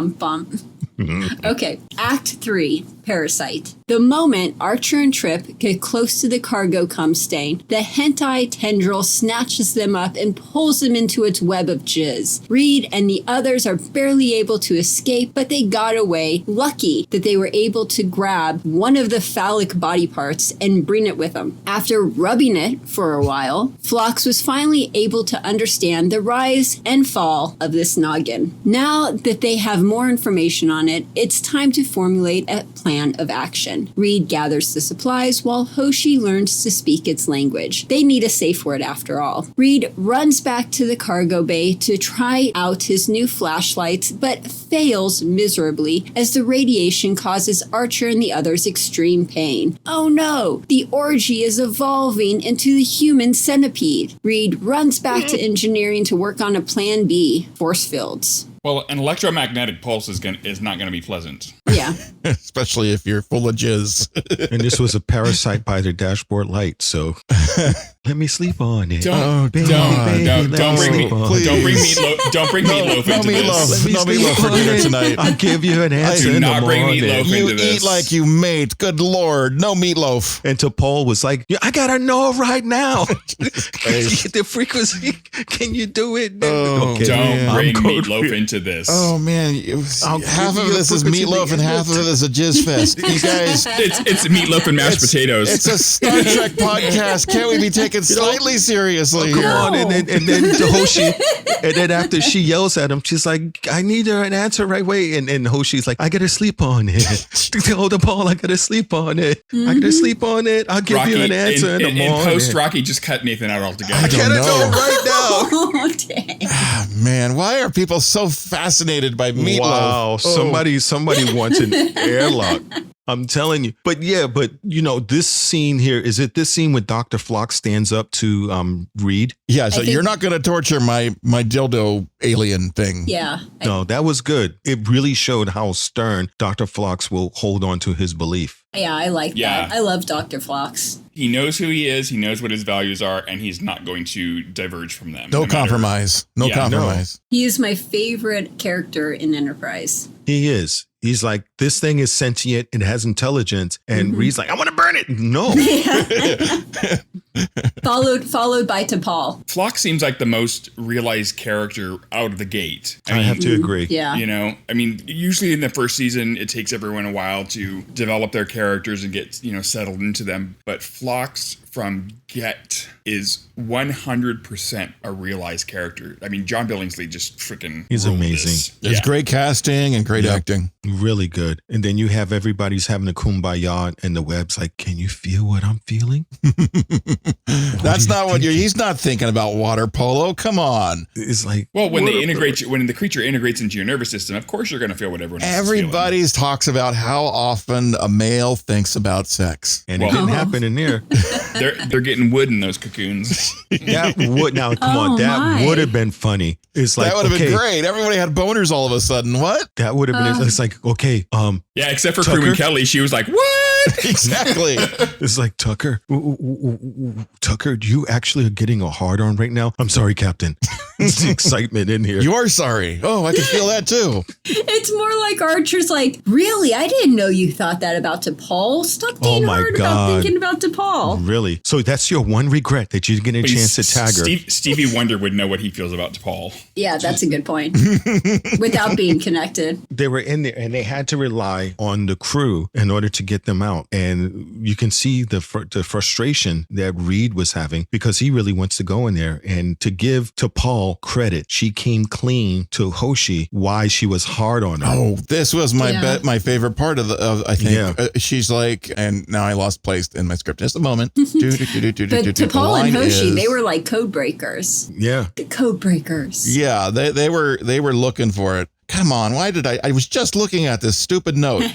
Okay, Act 3, Parasite. The moment Archer and Trip get close to the cargo cum stain, the hentai tendril snatches them up and pulls them into its web of jizz. Reed and the others are barely able to escape, but they got away, lucky that they were able to grab one of the phallic body parts and bring it with them. After rubbing it for a while, Phlox was finally able to understand the rise and fall of this noggin. Now that they have more information on it, it's time to formulate a plan of action. Reed gathers the supplies while Hoshi learns to speak its language. They need a safe word after all. Reed runs back to the cargo bay to try out his new flashlights, but fails miserably as the radiation causes Archer and the others extreme pain. Oh no! The orgy is evolving into the human centipede. Reed runs back to engineering to work on a plan B, force fields. Well, an electromagnetic pulse is not going to be pleasant. Yeah. Especially if you're full of jizz. And this was a parasite by the dashboard light, so let me sleep on it. Don't baby, bring sleep on it. Don't bring meatloaf into this. Let me No sleep meatloaf for on dinner it. tonight. I'll give you an answer Do in the not bring morning. meatloaf You into this. eat like you mate. Good Lord. No meatloaf. And to Paul was like, yeah, I gotta know right now. The frequency. Can you do it? Oh, Don't bring I'm meatloaf into this. Oh, man. I'll Half give of you a this is frequency meatloaf and half of it is a jizz fest. You guys. It's meatloaf and mashed potatoes. It's a Star Trek podcast. Can't we be taken slightly seriously? Come here? on, and then Hoshi, and then after she yells at him, she's like, "I need an answer right away." And Hoshi's like, "I gotta sleep on it." Hold the ball. I gotta sleep on it. I gotta sleep on it. I'll give you an answer in the morning. In post, Rocky just cut Nathan out altogether. I don't Gotta know know. right now. Oh, dang. Man, why are people so fascinated by meatloaf? Wow, somebody wants an airlock. I'm telling you. But yeah, this scene here, is it this scene when Dr. Phlox stands up to Reed? Yeah, so I think- you're not going to torture my dildo alien thing. Yeah. No, that was good. It really showed how stern Dr. Phlox will hold on to his belief. Yeah, I like Yeah. that. I love Dr. Phlox. He knows who he is. He knows what his values are, and he's not going to diverge from them. No matter- compromise. No Yeah, compromise. He is my favorite character in Enterprise. He is. He's like, this thing is sentient. It has intelligence. And Reed's like, I want to burn it. No. Followed by T'Pol. Phlox seems like the most realized character out of the gate. I have to agree. Yeah. You know, I mean, usually in the first season, it takes everyone a while to develop their characters and get, settled into them. But Phlox from get is 100% a realized character. I mean, John Billingsley just freaking He's rolled amazing. this. There's great casting and great acting. Really good. And then you have everybody's having a kumbaya and the web's like, can you feel what I'm feeling? That's not what he's not thinking about water polo. Come on. It's like, Well, when the creature integrates into your nervous system, of course you're going to feel what everyone else is Everybody talks about how often a male thinks about sex. and it didn't happen in there. feeling. They're getting wood in those cocoons. That would, now, come on, that would have been funny. It's like, That would have been great. Everybody had boners all of a sudden. What? That would have been, it's like, okay, Yeah, except for Tucker? Crewman Kelly, she was like, "What?" Exactly. it's like, Tucker, Tucker, you actually are getting a hard on right now? I'm sorry, Captain. It's the excitement in here. You're sorry. Oh, I can feel that too. It's more like Archer's like, really? I didn't know you thought that about T'Pol. Stop being hard about thinking about T'Pol. Really? So that's your one regret, that you didn't get a chance to tag her. Stevie Wonder would know what he feels about Paul. Yeah, that's a good point. Without being connected. They were in there and they had to rely on the crew in order to get them out. And you can see the frustration that Reed was having, because he really wants to go in there. And to give T'Pol credit, she came clean to Hoshi why she was hard on her. Oh, this was my favorite part of I think. Yeah. She's like, and now I lost place in my script. Just a moment. But T'Pol and Hoshi, they were like code breakers. Yeah. The code breakers. Yeah, they were looking for it. Come on, why did I was just looking at this stupid note.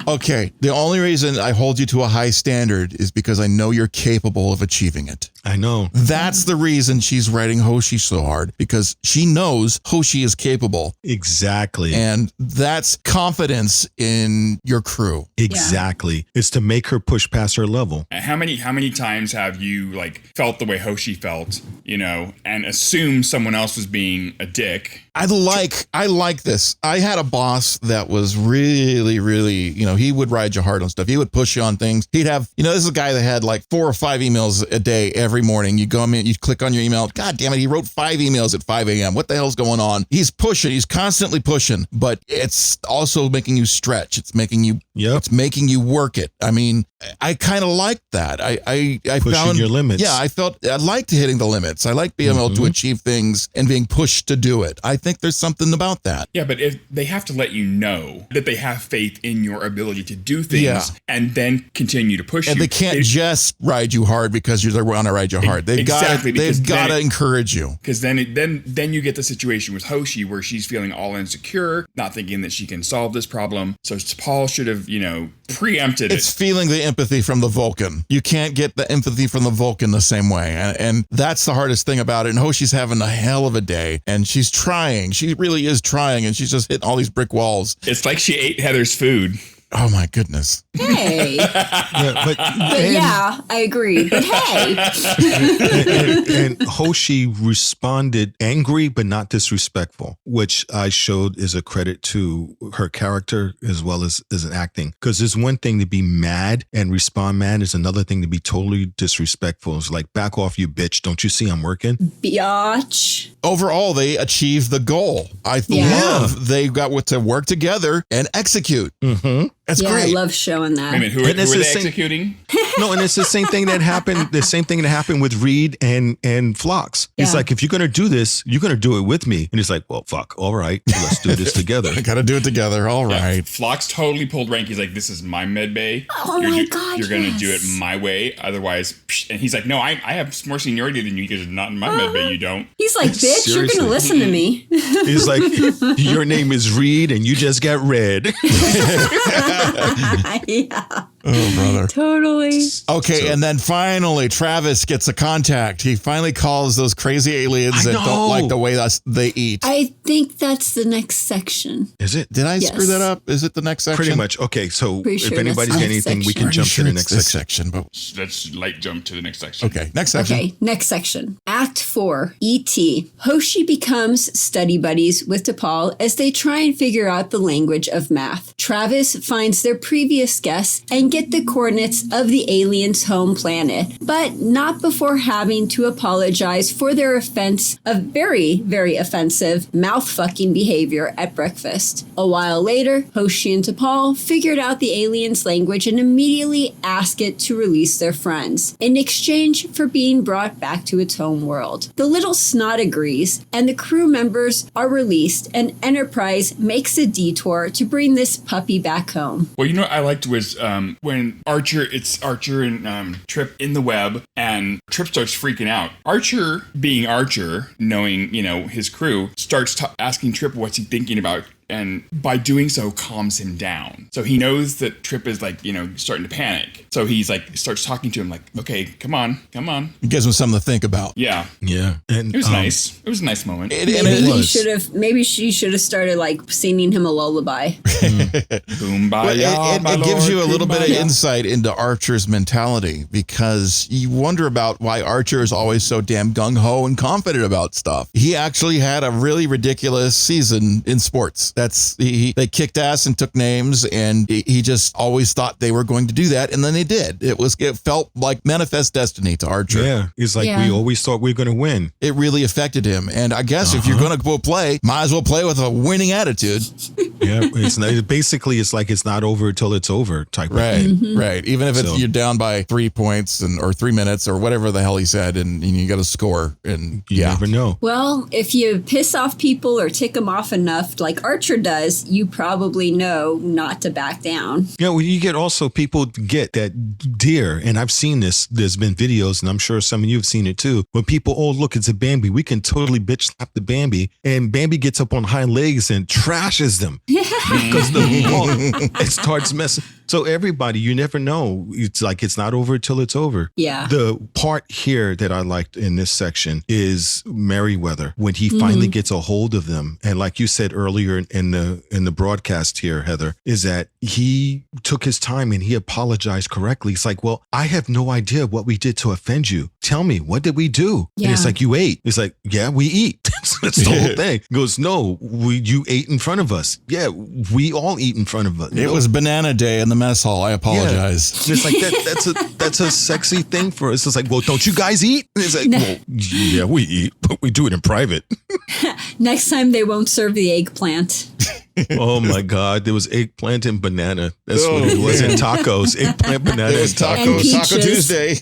Okay, the only reason I hold you to a high standard is because I know you're capable of achieving it. I know. That's the reason she's writing Hoshi so hard, because she knows Hoshi is capable. Exactly. And that's confidence in your crew. Exactly. It's to make her push past her level. How many times have you like felt the way Hoshi felt, and assumed someone else was being a dick? I like this. I had a boss that was really, really, he would ride you hard on stuff. He would push you on things. He'd have, this is a guy that had like 4 or 5 emails a day every morning. You go in, you click on your email. God damn it. He wrote 5 emails at 5 a.m. What the hell's going on? He's pushing. He's constantly pushing, but it's also making you stretch. It's making you, it's making you work it. I mean, I kind of liked that. I pushing found your limits. Yeah, I liked hitting the limits. I like being able to achieve things and being pushed to do it. I think there's something about that. Yeah, but if they have to let you know that they have faith in your ability to do things and then continue to push you. And they can't just ride you hard because they want to ride you hard. They've got to encourage you. Because then you get the situation with Hoshi where she's feeling all insecure, not thinking that she can solve this problem. So Paul should have, preempted it. It's feeling the empathy from the Vulcan. You can't get the empathy from the Vulcan the same way. And that's the hardest thing about it. And Hoshi's having a hell of a day. And she's trying. She really is trying. And she's just hitting all these brick walls. It's like she ate Heather's food. Oh, my goodness. Hey. But yeah, I agree. But hey. and Hoshi responded angry, but not disrespectful, which I showed is a credit to her character as well as an acting. Because there's one thing to be mad and respond mad. There's another thing to be totally disrespectful. It's like, back off, you bitch. Don't you see I'm working? Biatch. Overall, they achieved the goal. I love they got to work together and execute. Mm-hmm. That's great. I love showing that. Wait a minute, who are they executing? No, and it's the same thing that happened. The same thing that happened with Reed and Phlox. It's like, if you're going to do this, you're going to do it with me. And it's like, well, fuck. All right, let's do this together. I got to do it together. All right. Phlox totally pulled rank. He's like, this is my med bay. Oh my God, you're going to do it my way. Otherwise, psh. And he's like, no, I have more seniority than you because not in my med bay. You don't. He's like, bitch, you're going to listen to me. He's like, your name is Reed and you just got red. Yeah. Oh, brother. Totally. Okay, and then finally, Travis gets a contact. He finally calls those crazy aliens that don't like the way they eat. I think that's the next section. Is it? Did I screw that up? Is it the next section? Pretty much. Okay, so Pretty if sure anybody's that's got the anything, next we can jump to the next section. But let's light jump to the next section. Okay, next section. Okay, next section. Act 4, E.T. Hoshi becomes study buddies with T'Pol as they try and figure out the language of math. Travis finds their previous guests and get the coordinates of the aliens' home planet, but not before having to apologize for their offense of very, very offensive mouth-fucking behavior at breakfast. A while later, Hoshi and T'Pol figured out the aliens' language and immediately ask it to release their friends, in exchange for being brought back to its home world. The little snot agrees, and the crew members are released, and Enterprise makes a detour to bring this puppy back home. Well, you know what I liked was when it's Archer and Trip in the web, and Trip starts freaking out. Archer, being Archer, knowing, his crew, starts asking Trip what's he thinking about, and by doing so calms him down. So he knows that Trip is starting to panic. So he's starts talking to him okay, come on. It gives him something to think about. Yeah. Yeah. And it was nice. It was a nice moment. Maybe she should have started singing him a lullaby. It gives you a little bit of insight into Archer's mentality, because you wonder about why Archer is always so damn gung-ho and confident about stuff. He actually had a really ridiculous season in sports. They kicked ass and took names, and he just always thought they were going to do that, and then they did. It felt like manifest destiny to Archer. Yeah, it's we always thought we were going to win. It really affected him, and I guess if you're going to go play, might as well play with a winning attitude. Yeah, it's not over until it's over type of thing. Right. Even if you're down by 3 points or 3 minutes or whatever the hell he said, and you got to score, and you never know. Well, if you piss off people or tick them off enough, like Archer does, you probably know not to back down. Yeah, well, you get also people get that deer, and I've seen this. There's been videos, and I'm sure some of you have seen it too, when people, look, it's a Bambi. We can totally bitch slap the Bambi, and Bambi gets up on hind legs and trashes them because it starts messing. So everybody, you never know. It's not over until it's over. Yeah. The part here that I liked in this section is Merryweather, when he finally gets a hold of them. And like you said earlier in the broadcast here, Heather, is that he took his time and he apologized correctly. It's well, I have no idea what we did to offend you. Tell me, what did we do? Yeah. And it's you ate. It's yeah, we eat. That's the whole thing. He goes, no, you ate in front of us. Yeah, we all eat in front of us. It was banana day in the mess hall. I apologize. Yeah. It's that's a sexy thing for us. It's well, don't you guys eat? And it's well, yeah, we eat, but we do it in private. Next time they won't serve the eggplant. Oh my God, there was eggplant and banana. That's what it was in tacos. Eggplant, banana, it was tacos. Taco Tuesday.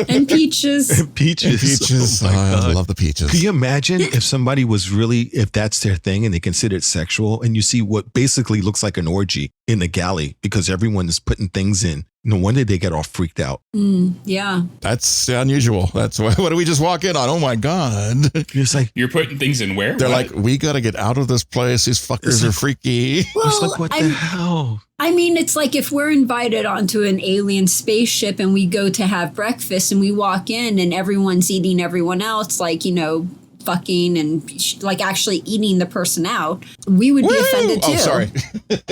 And peaches. Peaches. Oh my God. I love the peaches. Can you imagine if somebody was if that's their thing and they consider it sexual, and you see what basically looks like an orgy in the galley because everyone is putting things in? No wonder they get all freaked out. Yeah. That's unusual. That's what did we just walk in on? Oh my God. It's you're putting things in where? They're we got to get out of this place. These fuckers are freaky. Well, it's what the hell? I mean, it's if we're invited onto an alien spaceship and we go to have breakfast and we walk in and everyone's eating everyone else, fucking and actually eating the person out, we would be offended too. Oh, sorry.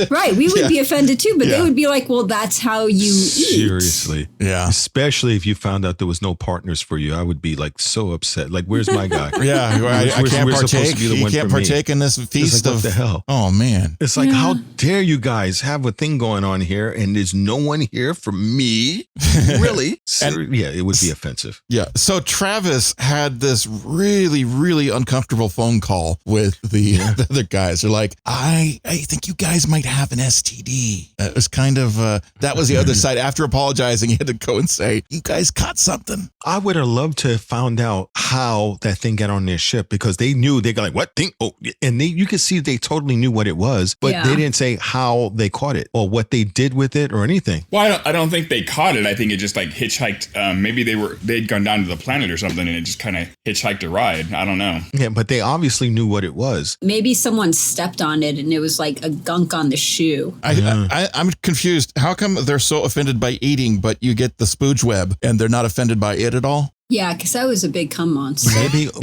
Right. We would be offended too, but they would be well, that's how you eat. Seriously. Yeah. Especially if you found out there was no partners for you. I would be so upset. Where's my guy? Yeah. I can't partake. You can't partake in this feast of... What the hell? Oh, man. It's how dare you guys have a thing going on here and there's no one here for me? Really? Yeah, it would be offensive. Yeah. So Travis had this really uncomfortable phone call with the other guys. They're I think you guys might have an STD. It was kind of, that was the other side. After apologizing, he had to go and say, you guys caught something. I would have loved to have found out how that thing got on their ship, because they knew, they got what thing? Oh, and you could see they totally knew what it was, but they didn't say how they caught it or what they did with it or anything. Well, I don't think they caught it. I think it just hitchhiked. Maybe they'd gone down to the planet or something and it just kind of hitchhiked a ride. I don't know. Yeah, but they obviously knew what it was. Maybe someone stepped on it and it was a gunk on the shoe. I'm confused. How come they're so offended by eating, but you get the spooge web and they're not offended by it at all? Yeah, because that was a big cum monster.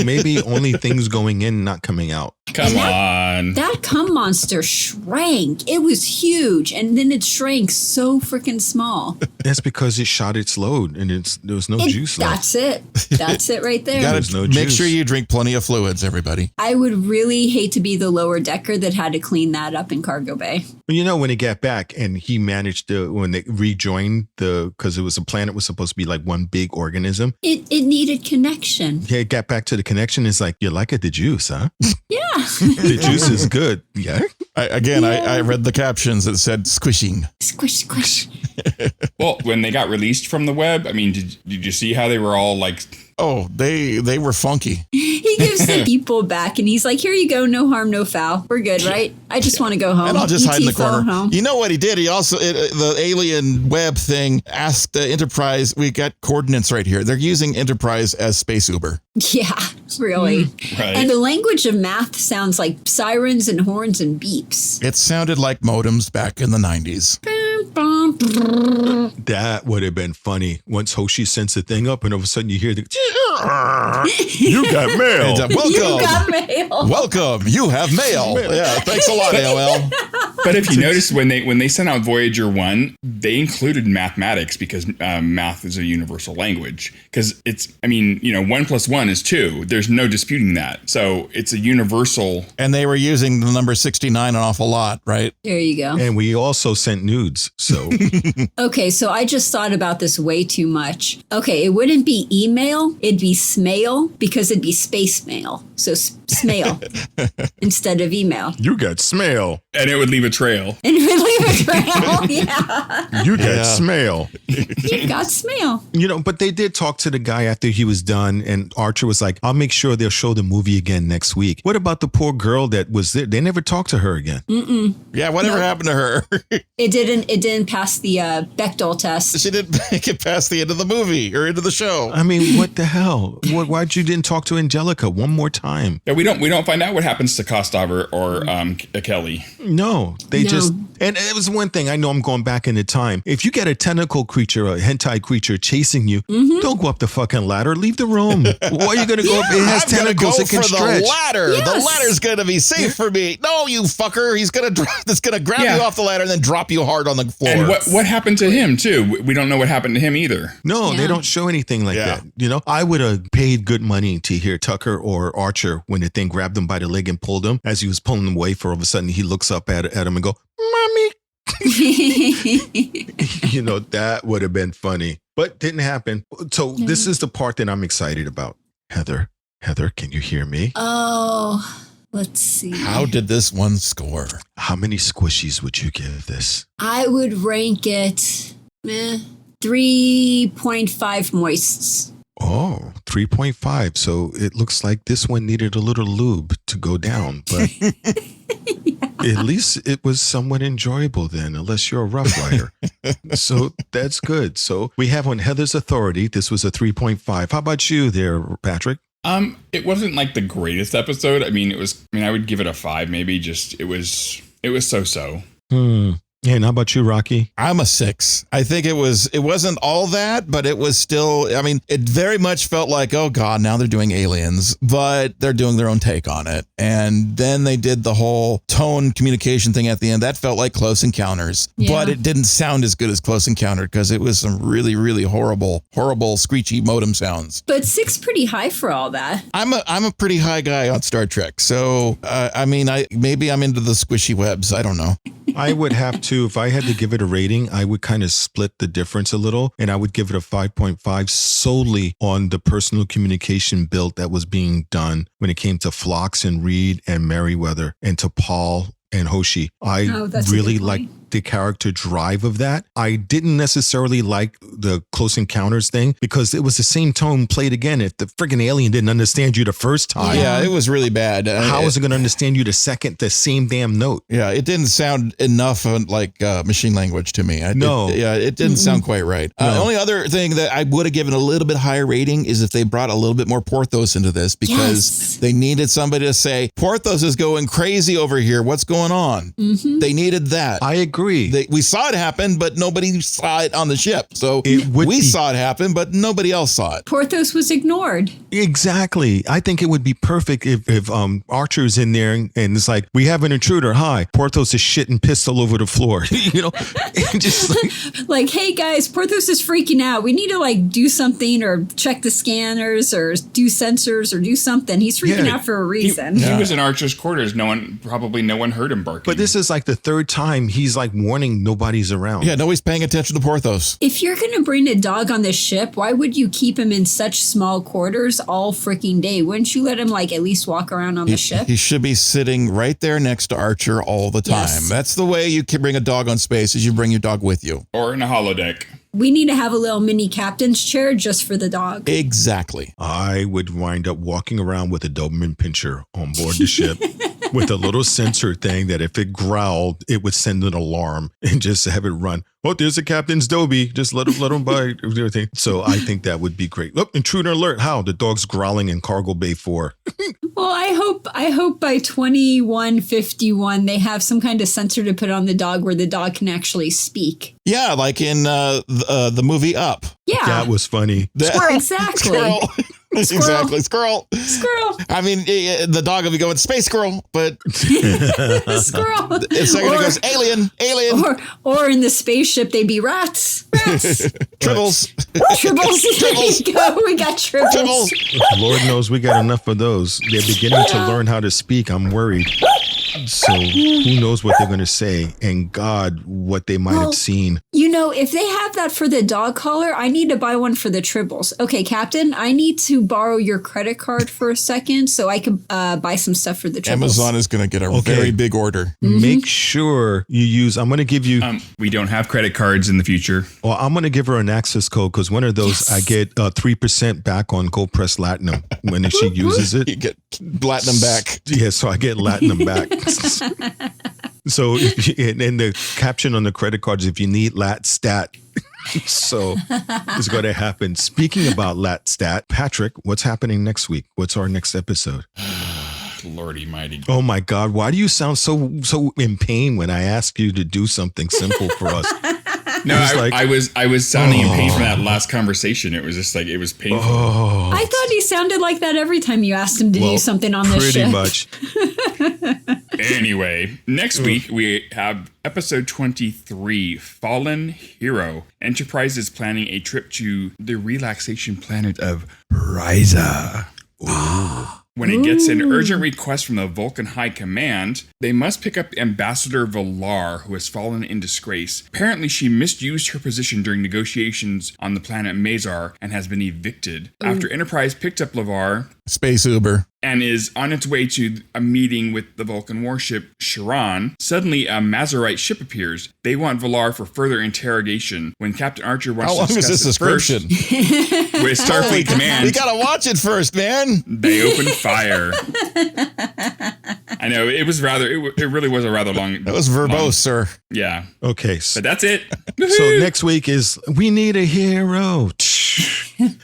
Maybe only things going in, not coming out. Come on. That cum monster shrank. It was huge, and then it shrank so freaking small. That's because it shot its load, and there was no juice left. That's it. That's it right there. Gotta no make juice. sure you drink plenty of fluids, everybody. I would really hate to be the lower decker that had to clean that up in cargo bay. You know, when he got back and he managed to, when they rejoined because it was a planet was supposed to be like one big organism. It needed connection. Yeah, it got back to the connection. It's like, you like it, the juice, huh? Yeah. The juice is good. Yeah. I read the captions that said squishing. Squish, squish. Well, when they got released from the web, I mean, did you see how they were all like... Oh, they were funky. He gives the people back and he's like, here you go. No harm, no foul. We're good, right? I just want to go home. And I'll just hide in the corner. Home. You know what he did? He also, the alien web thing, asked the Enterprise, we got coordinates right here. They're using Enterprise as space Uber. Yeah, really. Right. And the language of math sounds like sirens and horns and beeps. It sounded like modems back in the 90s. That would have been funny. Once Hoshi sends the thing up and all of a sudden you hear the... You got mail. Welcome. You got mail. Welcome. You have mail. Yeah, thanks a lot, AOL. But if you notice, when they sent out Voyager 1, they included mathematics because math is a universal language. Because it's, I mean, 1 + 1 is 2. There's no disputing that. So it's a universal. And they were using the number 69 an awful lot, right? There you go. And we also sent nudes. So Okay, so I just thought about this way too much. Okay, it wouldn't be email, it'd be smail because it'd be space mail. So smail instead of email. you got smell. And it would leave a trail. And it would leave a trail. Yeah. You got smell. You got smail. But they did talk to the guy after he was done, and Archer was like, I'll make sure they'll show the movie again next week. What about the poor girl that was there? They never talked to her again. Yeah, whatever happened to her? It didn't pass the Bechdel test. She didn't make it past the end of the movie or into the show. I mean, what the hell? Why'd you didn't talk to Angelica one more time? Yeah, we don't find out what happens to Kostov or Kelly. No, they No. just, and it was one thing, I know I'm going back into time. If you get a tentacle creature, a hentai creature chasing you, don't go up the fucking ladder. Leave the room. Why are you going to go up? It has I'm gonna tentacles. go It can for stretch. the ladder. Yes. The ladder's going to be safe for me. No, you fucker. He's going to grab you off the ladder and then drop you hard on the floor. And what happened to him, too? We don't know what happened to him either. No, Yeah. they don't show anything like Yeah. that. I would have paid good money to hear Tucker or Archer when the thing grabbed him by the leg and pulled him. As he was pulling him away, for all of a sudden he looks up at him and go, "Mommy." That would have been funny, but didn't happen. So this is the part that I'm excited about. Heather, can you hear me? Oh, let's see. How did this one score? How many squishies would you give this? I would rank it 3.5 moists. Oh, 3.5. So it looks like this one needed a little lube to go down, but at least it was somewhat enjoyable then, unless you're a rough rider. So that's good. So we have on Heather's authority, this was a 3.5. How about you there, Patrick? It wasn't like the greatest episode. I mean, I would give it a 5, maybe. Just it was so-so. And how about you, Rocky? I'm a 6. I think it wasn't all that, but it was still, I mean, it very much felt like, oh God, now they're doing aliens, but they're doing their own take on it. And then they did the whole tone communication thing at the end. That felt like Close Encounters, but it didn't sound as good as Close Encounter because it was some really, really horrible screechy modem sounds. But 6 pretty high for all that. I'm a pretty high guy on Star Trek. So, maybe I'm into the squishy webs. I don't know. I would have to, if I had to give it a rating, I would kind of split the difference a little, and I would give it a 5.5 solely on the personal communication build that was being done when it came to Phlox and Reed and Merriweather and to Paul and Hoshi. I that's a really good point. liked the character drive of that. I didn't necessarily like the Close Encounters thing because it was the same tone played again. If the friggin' alien didn't understand you the first time, Yeah, it was really bad. how is it going to understand you the same damn note? Yeah, it didn't sound enough like machine language to me. It didn't sound quite right. The only other thing that I would have given a little bit higher rating is if they brought a little bit more Porthos into this because they needed somebody to say, Porthos is going crazy over here. What's going on? They needed that. I agree. agree. We saw it happen, but nobody saw it on the ship. So we saw it happen, but nobody else saw it. Porthos was ignored. Exactly. I think it would be perfect if Archer's in there and it's like, we have an intruder. Hi. Porthos is shitting piss all over the floor. And just like, hey guys, Porthos is freaking out. We need to do something or check the scanners or do sensors or do something. He's freaking out for a reason. He was in Archer's quarters. No one heard him barking. But this is the third time he's warning nobody's around. Yeah, nobody's paying attention to Porthos. If you're going to bring a dog on this ship, why would you keep him in such small quarters all freaking day? Wouldn't you let him at least walk around on the ship? He should be sitting right there next to Archer all the time. Yes. That's the way you can bring a dog on space, is you bring your dog with you. Or in a holodeck. We need to have a little mini captain's chair just for the dog. Exactly. I would wind up walking around with a Doberman Pinscher on board the ship with a little sensor thing that if it growled, it would send an alarm and just have it run. Oh, there's a Captain's Dobie. Just let him by everything. So I think that would be great. Look, intruder alert. How? The dog's growling in Cargo Bay 4. Well, I hope by 2151 they have some kind of sensor to put on the dog where the dog can actually speak. Yeah, like in the movie Up. Yeah. That was funny. Squirrel, exactly. Squirrel. Exactly. Squirrel. I mean, the dog will be going, space squirrel, but squirrel. The second it goes, alien. Or in the spaceship, they'd be rats. Tribbles. Tribbles. There you go. We got tribbles. Lord knows we got enough of those. They're beginning to learn how to speak. I'm worried. So who knows what they're going to say, and God, what they might have seen. If they have that for the dog collar, I need to buy one for the Tribbles. Okay, Captain, I need to borrow your credit card for a second so I can buy some stuff for the Tribbles. Amazon is going to get a very big order. Mm-hmm. Make sure you use, I'm going to give you. We don't have credit cards in the future. Well, I'm going to give her an access code because one of those I get 3% back on Gold Press Latinum when she uses it. You get Latinum Back. Yeah, so I get Latinum Back. So, and the caption on the credit cards, if you need Lat Stat. So it's going to happen. Speaking about Lat Stat, Patrick, what's happening next week? What's our next episode? Lordy mighty. Oh my God. Why do you sound so in pain when I ask you to do something simple for us? No, I was sounding in pain from that last conversation. It was just it was painful. I thought he sounded like that every time you asked him to do something on this ship. Pretty much. Anyway, next week we have episode 23, Fallen Hero. Enterprise is planning a trip to the relaxation planet of Risa. When it gets an urgent request from the Vulcan High Command, they must pick up Ambassador Valar, who has fallen in disgrace. Apparently, she misused her position during negotiations on the planet Mazar and has been evicted. After Enterprise picked up Lavar, Space Uber, and is on its way to a meeting with the Vulcan warship Sharon, suddenly a Mazarite ship appears. They want Valar for further interrogation. When Captain Archer wants to discuss this description? With Starfleet Command, you gotta watch it first, man. They open fire. I know it really was a rather long. That was verbose, sir. Yeah. Okay. But that's it. So next week is we need a hero.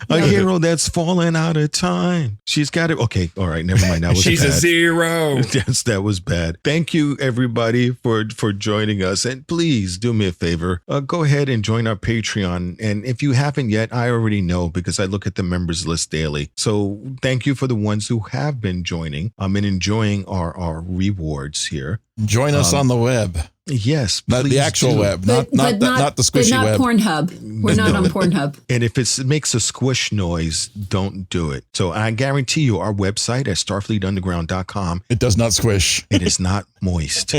A hero that's fallen out of time. She's got it. Okay. All right. Never mind. That was She's bad. A zero. Yes, that was bad. Thank you, everybody, for joining us. And please do me a favor. Go ahead and join our Patreon. And if you haven't yet, I already know because I look at the members list daily. So thank you for the ones who have been joining and enjoying our rewards here. Join us on the web. Yes, not the actual web, not the squishy but not web. Pornhub. We're not on Pornhub. And if it makes a squish noise, don't do it. So I guarantee you, our website at starfleetunderground.com. It does not squish. It is not moist.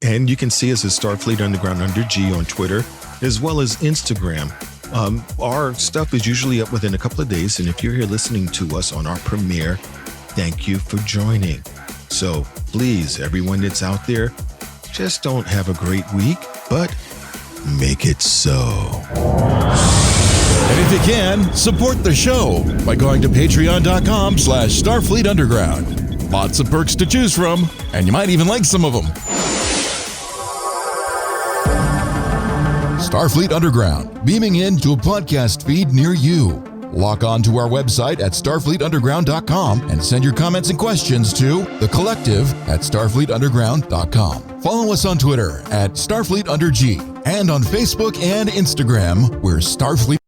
And you can see us at Starfleet Underground under G on Twitter, as well as Instagram. Our stuff is usually up within a couple of days. And if you're here listening to us on our premiere, thank you for joining. So please, everyone that's out there, just don't have a great week, but make it so. And if you can, support the show by going to patreon.com/Starfleet Underground. Lots of perks to choose from, and you might even like some of them. Starfleet Underground, beaming into a podcast feed near you. Log on to our website at starfleetunderground.com and send your comments and questions to thecollective@starfleetunderground.com. Follow us on Twitter at StarfleetUnderG and on Facebook and Instagram, we're Starfleet.